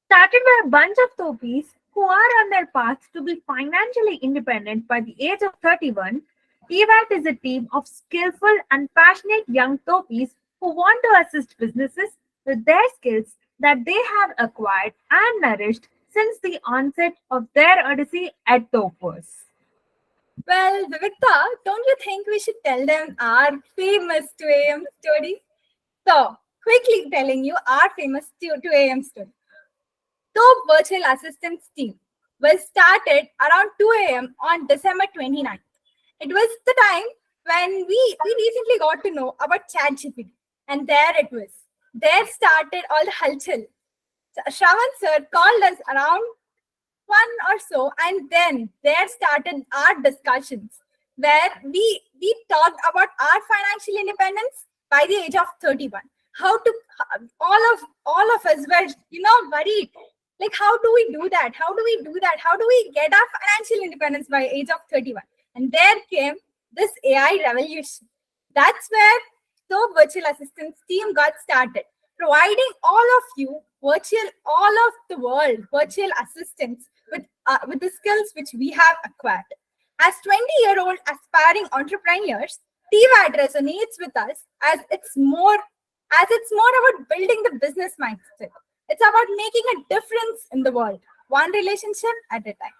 Started by a bunch of Thopis who are on their path to be financially independent by the age of 31, TVAT is a team of skillful and passionate young Thopis who want to assist businesses with their skills that they have acquired and nourished since the onset of their odyssey at Thopers. Well, Vivekta, don't you think we should tell them our famous 2 a.m. story? So, quickly telling you our famous 2 a.m. story. Top virtual assistants team. was started around 2 a.m. on December 29th. It was the time when we recently got to know about ChatGPT. And there it was. There started all the halchal. Shravan sir called us around 1 or so, and then there started our discussions where we talked about our financial independence by the age of 31. How to all of us were worried, like how do we do that? How do we do that? How do we get our financial independence by age of 31? And there came this AI revolution. That's where the virtual assistants team got started, providing all of you all of the world virtual assistants with the skills which we have acquired. As 20-year-old aspiring entrepreneurs, TVAT resonates with us as it's more about building the business mindset. It's about making a difference in the world, one relationship at a time.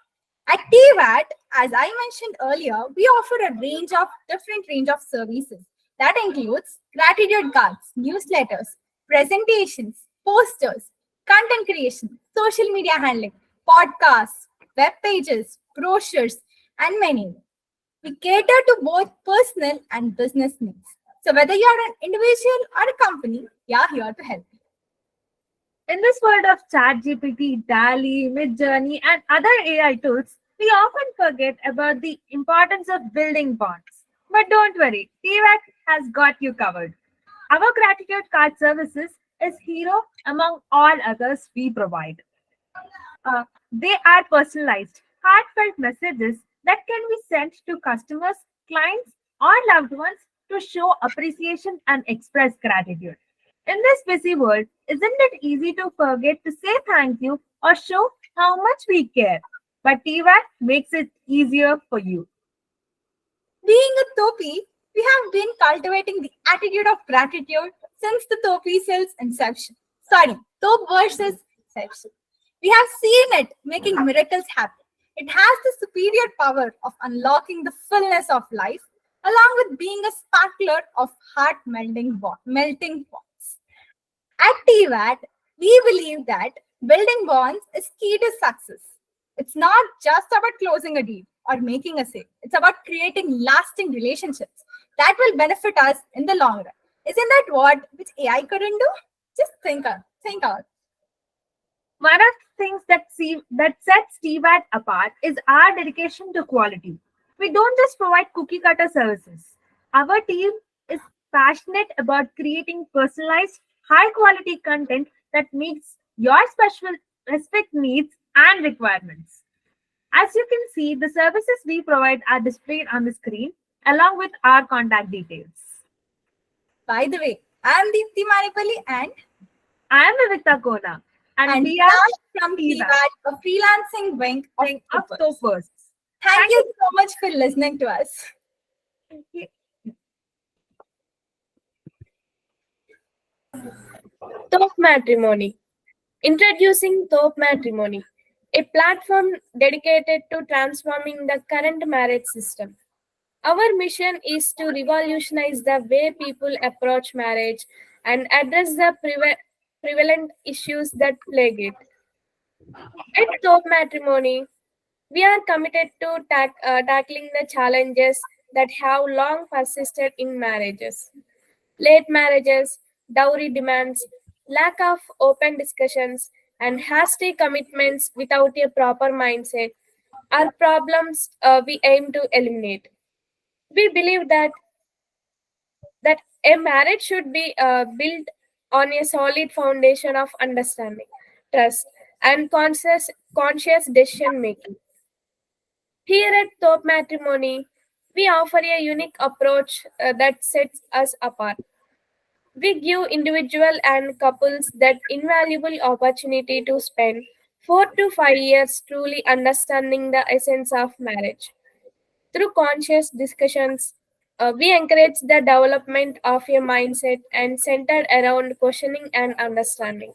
At TVAT, as I mentioned earlier, we offer a different range of services. That includes gratitude cards, newsletters, presentations, posters, content creation, social media handling, podcasts, web pages, brochures, and many more. We cater to both personal and business needs. So whether you are an individual or a company, we are here to help you. In this world of ChatGPT, DALI, Midjourney, and other AI tools, we often forget about the importance of building bonds. But don't worry, TVAC has got you covered. Our gratitude card services is hero among all others we provide. They are personalized, heartfelt messages that can be sent to customers, clients, or loved ones to show appreciation and express gratitude. In this busy world, isn't it easy to forget to say thank you or show how much we care? But TVAC makes it easier for you. Being a Topi, we have been cultivating the attitude of gratitude since the Topi cells inception. Sorry, Top versus inception. We have seen it making miracles happen. It has the superior power of unlocking the fullness of life, along with being a sparkler of melting bonds. At TVAT, we believe that building bonds is key to success. It's not just about closing a deal or making a sale. It's about creating lasting relationships that will benefit us in the long run. Isn't that what which AI couldn't do? Just think out. One of the things that sets TVAT apart is our dedication to quality. We don't just provide cookie cutter services. Our team is passionate about creating personalized, high quality content that meets your specific needs and requirements. As you can see, the services we provide are displayed on the screen along with our contact details. By the way, I am Deepti Manipali and I am Vivekta Kona, and we we are are from TVAT, TVAT, a freelancing wing of of Toppers. Toppers. Thank you so much for listening to us. Thank you. Thop Matrimony. Introducing Thop Matrimony, a platform dedicated to transforming the current marriage system. Our mission is to revolutionize the way people approach marriage and address the prevalent issues that plague it. At Thop Matrimony, we are committed to tackling the challenges that have long persisted in marriages. Late marriages, dowry demands, lack of open discussions, and hasty commitments without a proper mindset are problems we aim to eliminate. We believe that a marriage should be built on a solid foundation of understanding, trust, and conscious decision making. Here at Top Matrimony, we offer a unique approach that sets us apart. We give individual and couples that invaluable opportunity to spend 4 to 5 years truly understanding the essence of marriage. Through conscious discussions, we encourage the development of a mindset and centered around questioning and understanding.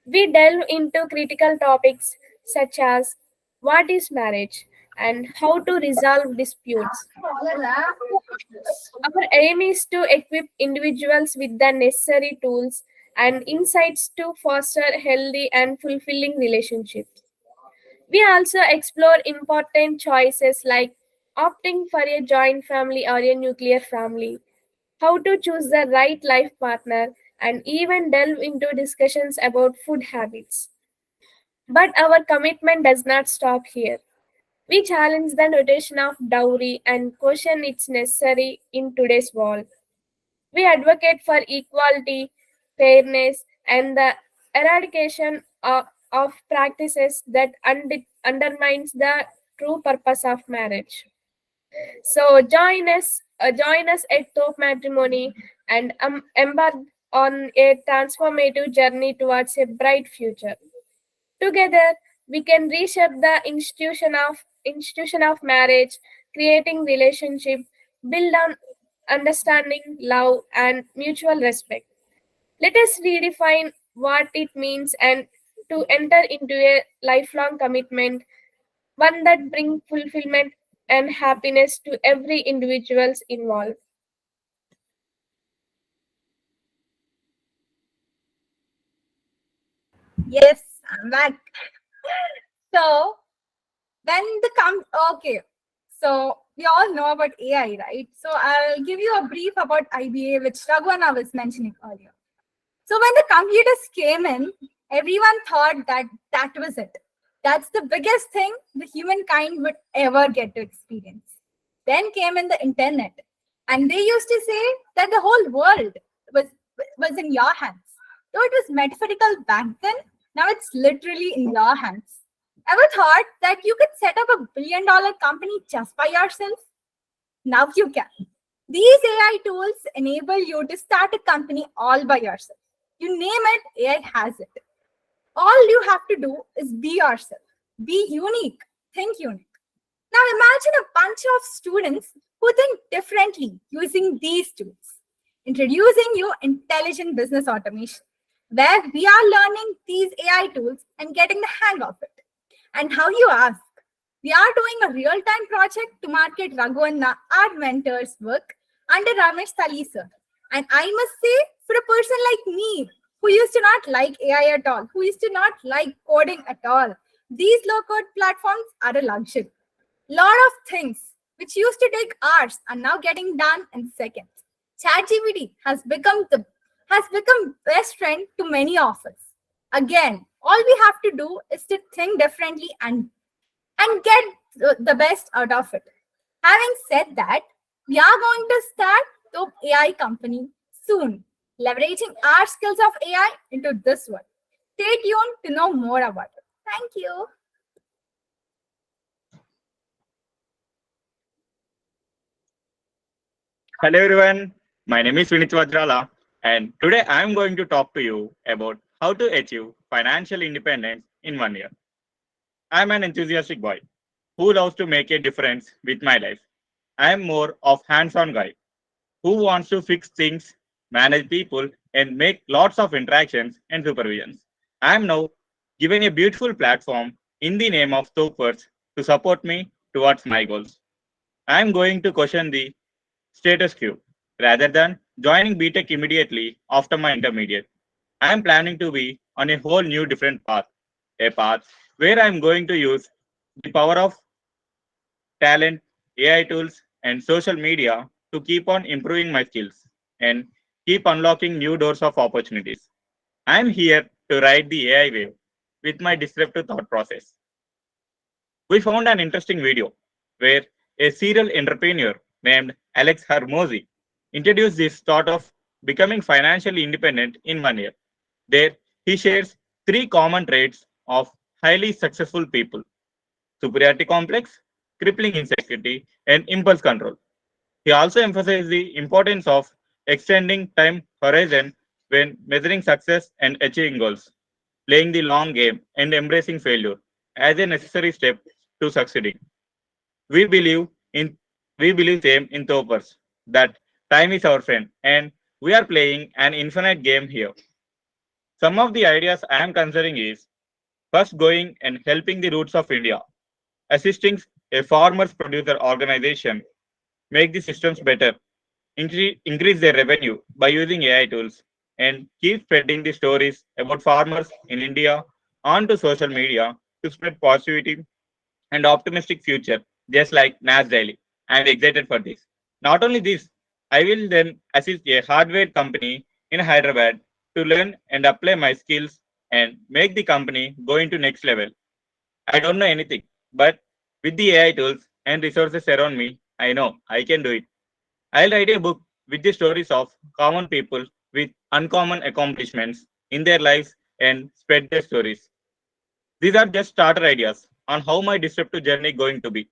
We delve into critical topics such as what is marriage and how to resolve disputes. Our aim is to equip individuals with the necessary tools and insights to foster healthy and fulfilling relationships. We also explore important choices like opting for a joint family or a nuclear family, how to choose the right life partner, and even delve into discussions about food habits. But our commitment does not stop here. We challenge the notation of dowry and question its necessary in today's world. We advocate for equality, fairness, and the eradication of practices that undermines the true purpose of marriage. So join us at Top Matrimony and embark on a transformative journey towards a bright future. Together, we can reshape the institution of marriage, creating relationship built on understanding, love, and mutual respect. Let us redefine what it means and to enter into a lifelong commitment, one that brings fulfillment and happiness to every individuals involved. Yes, I'm back. So when the okay, so we all know about AI, right? So I'll give you a brief about IBA, which Raghuana was mentioning earlier. So when the computers came in, everyone thought that that was it. That's the biggest thing the humankind would ever get to experience. Then came in the internet, and they used to say that the whole world was was in your hands. Though it was metaphorical back then, now it's literally in your hands. Ever thought that you could set up $1 billion company just by yourself? Now you can. These AI tools enable you to start a company all by yourself. You name it, AI has it. All you have to do is be yourself. Be unique. Think unique. Now imagine a bunch of students who think differently using these tools. Introducing you intelligent business automation, where we are learning these AI tools and getting the hang of it. And how you ask? We are doing a real-time project to market Raghu and our mentor's work under Ramesh Tali sir. And I must say, for a person like me, who used to not like AI at all, who used to not like coding at all, these low-code platforms are a luxury. Lot of things which used to take hours are now getting done in seconds. ChatGPT has become best friend to many of us. Again, all we have to do is to think differently and get the best out of it. Having said that, we are going to start Top AI company soon, leveraging our skills of AI into this one. Stay tuned to know more about it. Thank you. Hello everyone, my name is Vinit Vajrala and today I am going to talk to you about how to achieve financial independence in 1 year. I am an enthusiastic boy who loves to make a difference with my life. I am more of hands-on guy who wants to fix things, manage people and make lots of interactions and supervisions. I am now given a beautiful platform in the name of Thopers to support me towards my goals. I am going to question the status quo rather than joining BTech immediately after my intermediate. I am planning to be on a whole new different path, a path where I am going to use the power of talent, AI tools, and social media to keep on improving my skills and keep unlocking new doors of opportunities. I am here to ride the AI wave with my disruptive thought process. We found an interesting video where a serial entrepreneur named Alex Hermosi introduced this thought of becoming financially independent in 1 year. There, he shares three common traits of highly successful people: superiority complex, crippling insecurity, and impulse control. He also emphasized the importance of extending time horizon when measuring success and achieving goals, playing the long game and embracing failure as a necessary step to succeeding. We believe in we believe same in Topers that time is our friend and we are playing an infinite game here. Some of the ideas I am considering is first going and helping the roots of India, assisting a farmers producer organization make the systems better, increase their revenue by using AI tools, and keep spreading the stories about farmers in India onto social media to spread positivity and optimistic future, just like NAS Daily. I am excited for this. Not only this, I will then assist a hardware company in Hyderabad to learn and apply my skills and make the company go into next level. I don't know anything, but with the AI tools and resources around me, I know I can do it. I'll write a book with the stories of common people with uncommon accomplishments in their lives and spread their stories. These are just starter ideas on how my disruptive journey going to be.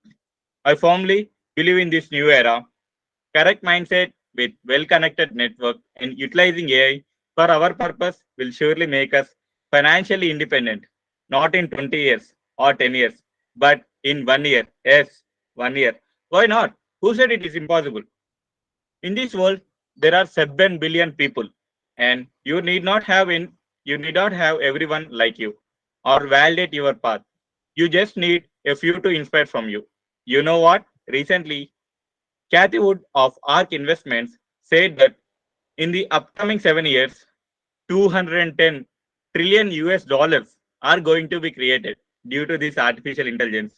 I firmly believe in this new era. Correct mindset with well-connected network and utilizing AI for our purpose will surely make us financially independent, not in 20 years or 10 years, but in 1 year. Yes, 1 year. Why not? Who said it is impossible? In this world, there are 7 billion people, and you need not have everyone like you or validate your path. You just need a few to inspire from you. You know what? Recently, Kathy Wood of ARK Investments said that in the upcoming 7 years, 210 trillion US dollars are going to be created due to this artificial intelligence.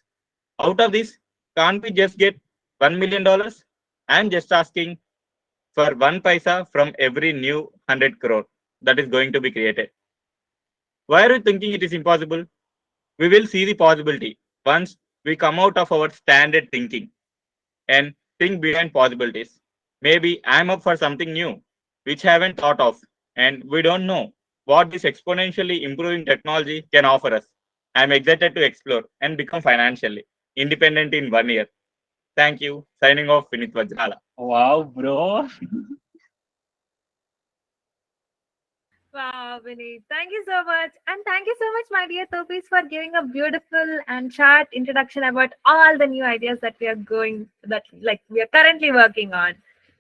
Out of this, can't we just get $1 million? I'm just asking for 1 paisa from every new 100 crore that is going to be created. Why are you thinking it is impossible? We will see the possibility once we come out of our standard thinking and think beyond possibilities. Maybe I'm up for something new, which I haven't thought of, and we don't know what this exponentially improving technology can offer us. I'm excited to explore and become financially independent in 1 year. Thank you. Signing off, Vinith Vajrala. Wow, bro. Wow, Vinny. Thank you so much. And thank you so much, my dear Topis, for giving a beautiful and short introduction about all the new ideas that we are currently working on.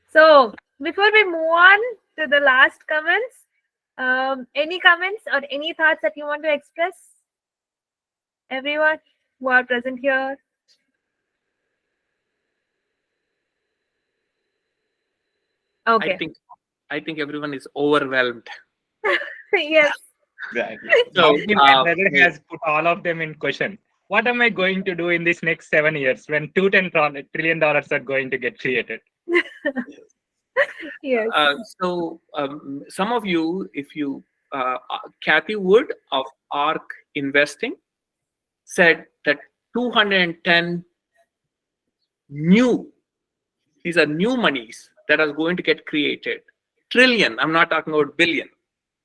So before we move on to the last comments, any comments or any thoughts that you want to express? Everyone who are present here. Okay. I think everyone is overwhelmed. Yes. Exactly. So, My brother has put all of them in question. What am I going to do in this next 7 years when $210 trillion are going to get created? Yes. Some of you, if you, Kathy Wood of ARK Investing said that 210 these are new monies that are going to get created. Trillion, I'm not talking about billion.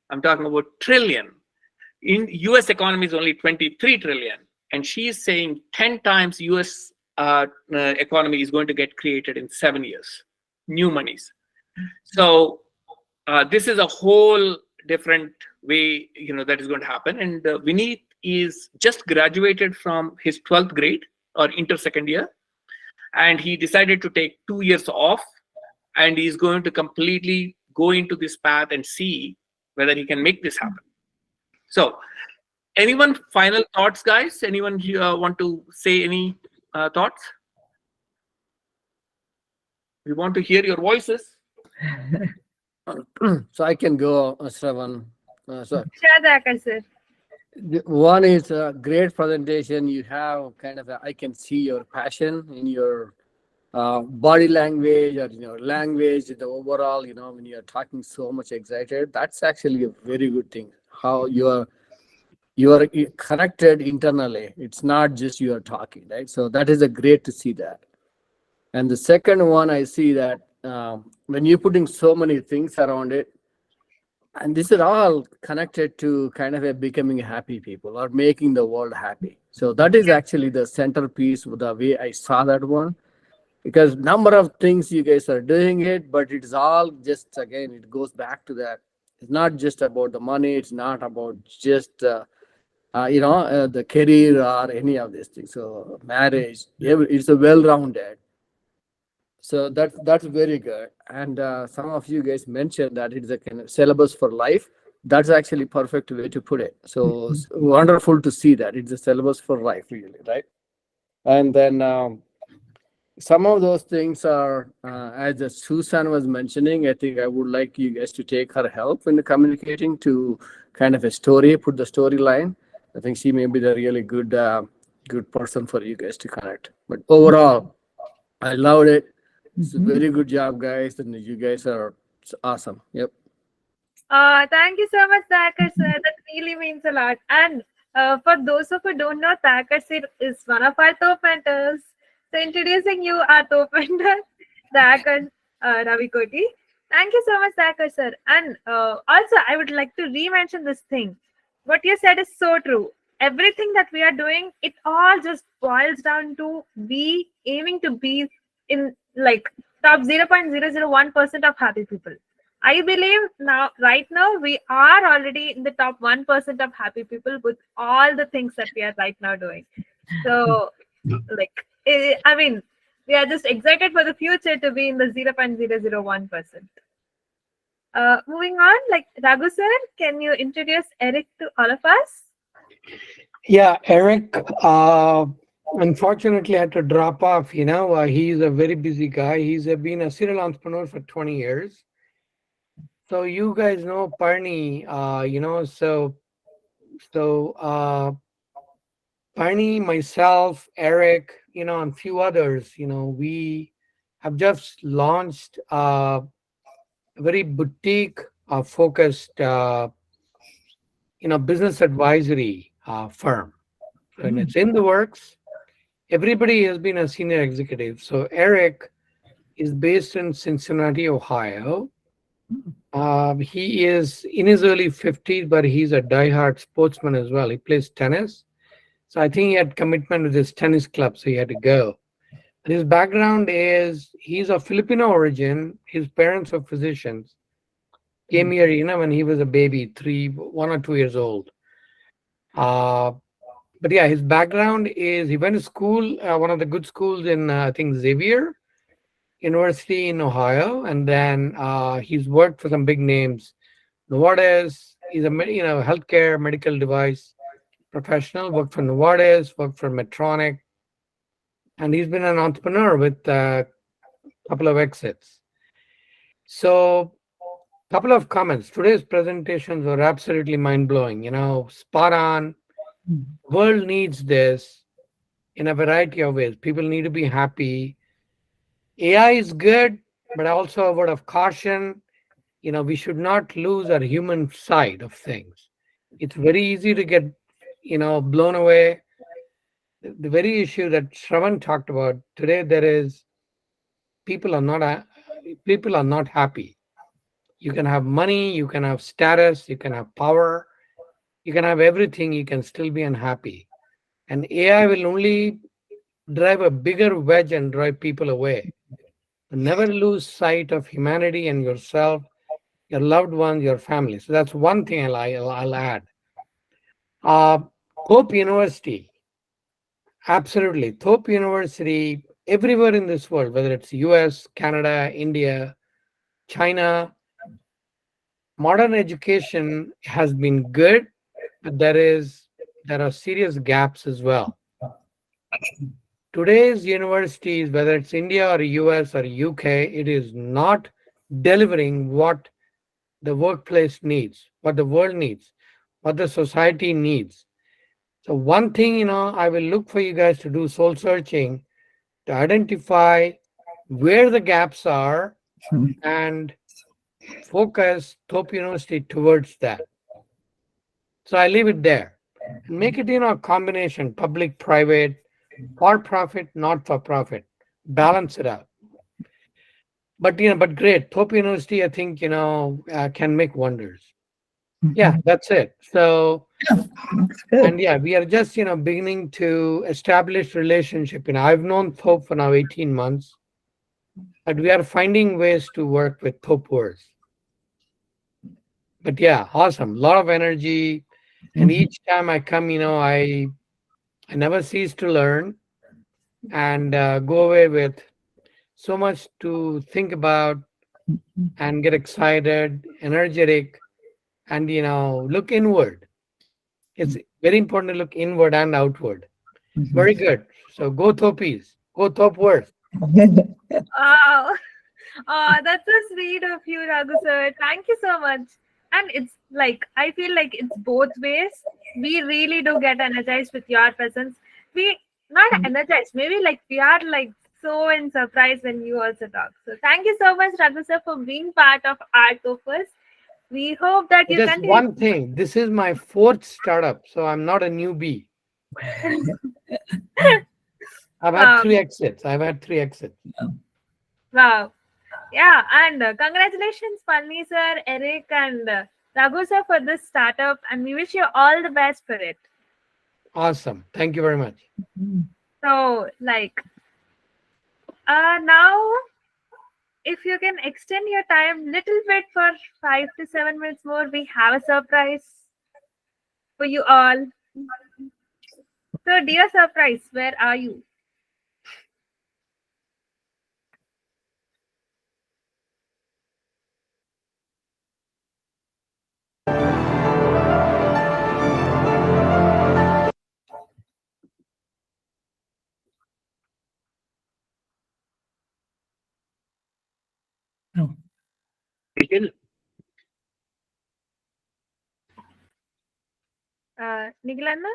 I'm talking about trillion. In US economy is only 23 trillion. And she is saying 10 times US economy is going to get created in 7 years. New monies. So this is a whole different way, that is going to happen. And Vineet is just graduated from his 12th grade or inter second year. And he decided to take 2 years off. And he's going to completely go into this path and see whether he can make this happen. So, anyone final thoughts, guys? Anyone want to say any thoughts? We want to hear your voices. So I can go, Shravan. Sir. One is a great presentation. You have I can see your passion in your body language or your language, the overall, when you're talking so much excited, that's actually a very good thing. How you are connected internally. It's not just you are talking, right? So that is a great to see that. And the second one, I see that when you're putting so many things around it, and this is all connected to becoming happy people or making the world happy. So that is actually the centerpiece, the way I saw that one. Because number of things you guys are doing it, but it's all just, again, it goes back to that. It's not just about the money. It's not about just, the career or any of these things. So marriage, it's a well-rounded. So that's very good. And some of you guys mentioned that it's a kind of syllabus for life. That's actually perfect way to put it. So it's wonderful to see that it's a syllabus for life, really, right? And then some of those things are, as Susan was mentioning, I think I would like you guys to take her help in the communicating to kind of a story, put the storyline. I think she may be the really good good person for you guys to connect. But overall, I loved it. It's a very good job, guys, and you guys are it's awesome. Yep. Thank you so much, Thakur sir. That really means a lot. And for those of you who don't know, Thakur sir is one of our top mentors. So introducing you, our top mentor, Thakur Ravi Koti. Thank you so much, Thakur sir. And also, I would like to re-mention this thing. What you said is so true. Everything that we are doing, it all just boils down to we aiming to be in like top 0.001% of happy people. I believe now, right now, we are already in the top 1% of happy people with all the things that we are right now doing. So, like, I mean, we are just excited for the future to be in the 0.001%. Moving on, like Raghu sir, can you introduce Eric to all of us? Yeah, Eric, unfortunately had to drop off. He's a very busy guy. He's been a serial entrepreneur for 20 years. So you guys know Parni, Parni, myself, Eric, and few others, we have just launched a very boutique focused, business advisory firm. And it's in the works. Everybody has been a senior executive. So Eric is based in Cincinnati, Ohio. He is in his early 50s, but he's a diehard sportsman as well. He plays tennis. So I think he had commitment with his tennis club, so he had to go. And his background is he's of Filipino origin. His parents are physicians. Came here, when he was a baby, 1 or 2 years old. But yeah, his background is he went to school, one of the good schools in, I think, Xavier University in Ohio, and then he's worked for some big names. Novartis, he's a healthcare medical device professional, worked for Novartis, worked for Medtronic, and he's been an entrepreneur with a couple of exits. So, couple of comments. Today's presentations were absolutely mind-blowing, spot on. World needs this in a variety of ways. People need to be happy. AI is good, but also a word of caution. We should not lose our human side of things. It's very easy to get, blown away. The very issue that Shravan talked about today, there is people are not happy. You can have money, you can have status, you can have power, you can have everything, you can still be unhappy. And AI will only drive a bigger wedge and drive people away. Never lose sight of humanity and yourself, your loved ones, your family. So that's one thing I'll add. Thop University, absolutely. Thop University, everywhere in this world, whether it's US, Canada, India, China, modern education has been good, but there are serious gaps as well. Today's universities, whether it's India or US or UK, it is not delivering what the workplace needs, what the world needs, what the society needs. So one thing, I will look for you guys to do soul searching to identify where the gaps are and focus Thop University towards that. So I leave it there. And make it, a combination, public, private, for profit, not for profit. Balance it out. But great. Thop University, I think, can make wonders. Yeah, that's it. So, and yeah, we are just, beginning to establish relationship. I've known Thop for now 18 months, but we are finding ways to work with Thopers. But yeah, awesome. A lot of energy. And each time I come, I never cease to learn and go away with so much to think about and get excited, energetic, and look inward. It's very important to look inward and outward. Very good. So go Thopis, go Thopers. Wow. That's so sweet of you, Raghu sir. Thank you so much. And it's like, I feel like it's both ways. We really do get energized with your presence. we not energized. Maybe like we are like so in surprise when you also talk. So thank you so much, Raghu sir, for being part of our Topers. We hope that you Just continue. one thing. This is my fourth startup, so I'm not a newbie. I've had three exits. Wow. Yeah, and congratulations, Palni sir, Eric, and Raghu sir for this startup, and we wish you all the best for it. Awesome. Thank you very much. So, like, now, if you can extend your time little bit for 5 to 7 minutes more, we have a surprise for you all. So, dear surprise, where are you? Nikhil, Nigilanna?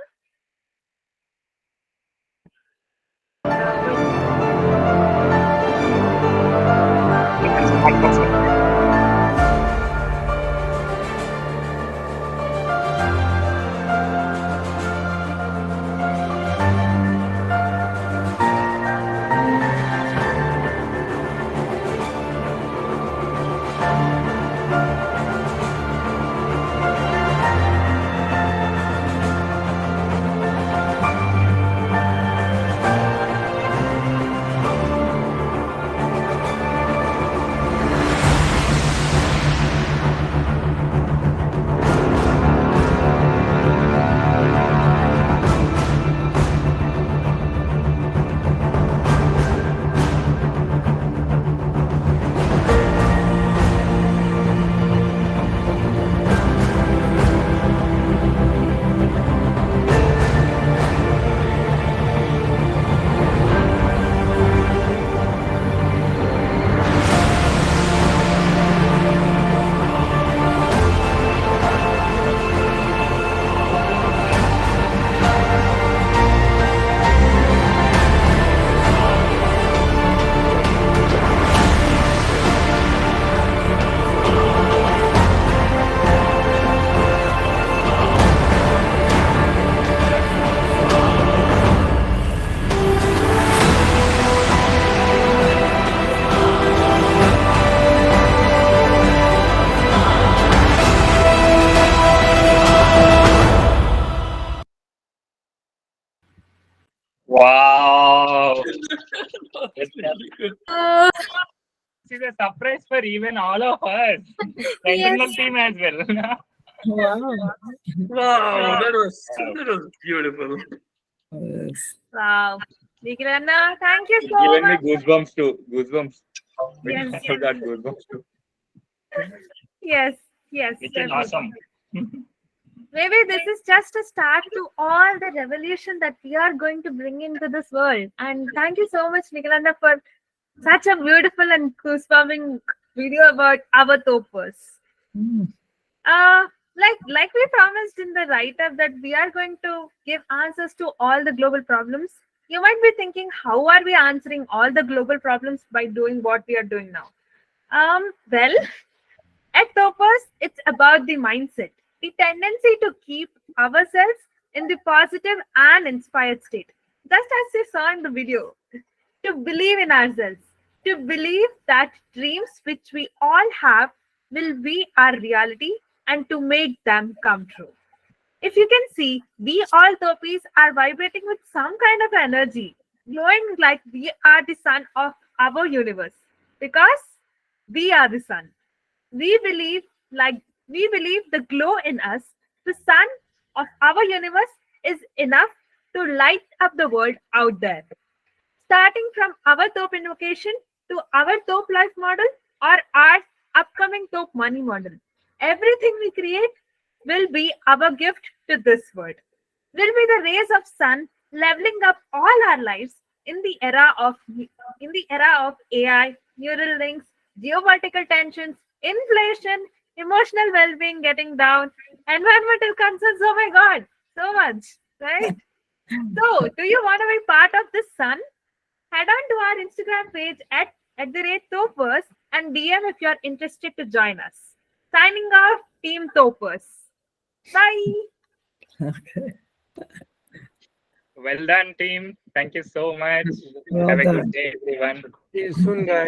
wow. This is a surprise for even all of us. The internal team as well. Wow. Wow, that was beautiful. Wow. Nigilanna, thank you so Giving me much. goosebumps too. Goosebumps. Yes. I got goosebumps too. Yes, yes. Which is definitely. awesome. Maybe this is just a start to all the revolution that we are going to bring into this world. And thank you so much, Nikolanda, for such a beautiful and goosebumping video about our topers. Like we promised in the write-up that we are going to give answers to all the global problems. You might be thinking, how are we answering all the global problems by doing what we are doing now? Well, at Topers, it's about the mindset, the tendency to keep ourselves in the positive and inspired state. Just as you saw in the video, to believe in ourselves, to believe that dreams which we all have will be our reality and to make them come true. If you can see, we all Topis are vibrating with some kind of energy, glowing like we are the sun of our universe because we are the sun. We believe, we believe the glow in us, the sun of our universe, is enough to light up the world out there. Starting from our top invocation to our top life model or our upcoming top money model, everything we create will be our gift to this world. Will be the rays of sun leveling up all our lives in the era of AI, neural links, geopolitical tensions, inflation, emotional well-being getting down, environmental concerns. Oh my God, so much, right? So, do you want to be part of this sun? Head on to our Instagram page at the rate Topers and DM if you're interested to join us. Signing off, Team Topers. Bye. Okay. Well done, team. Thank you so much. Well Have a done. good day, everyone. See you soon, guys.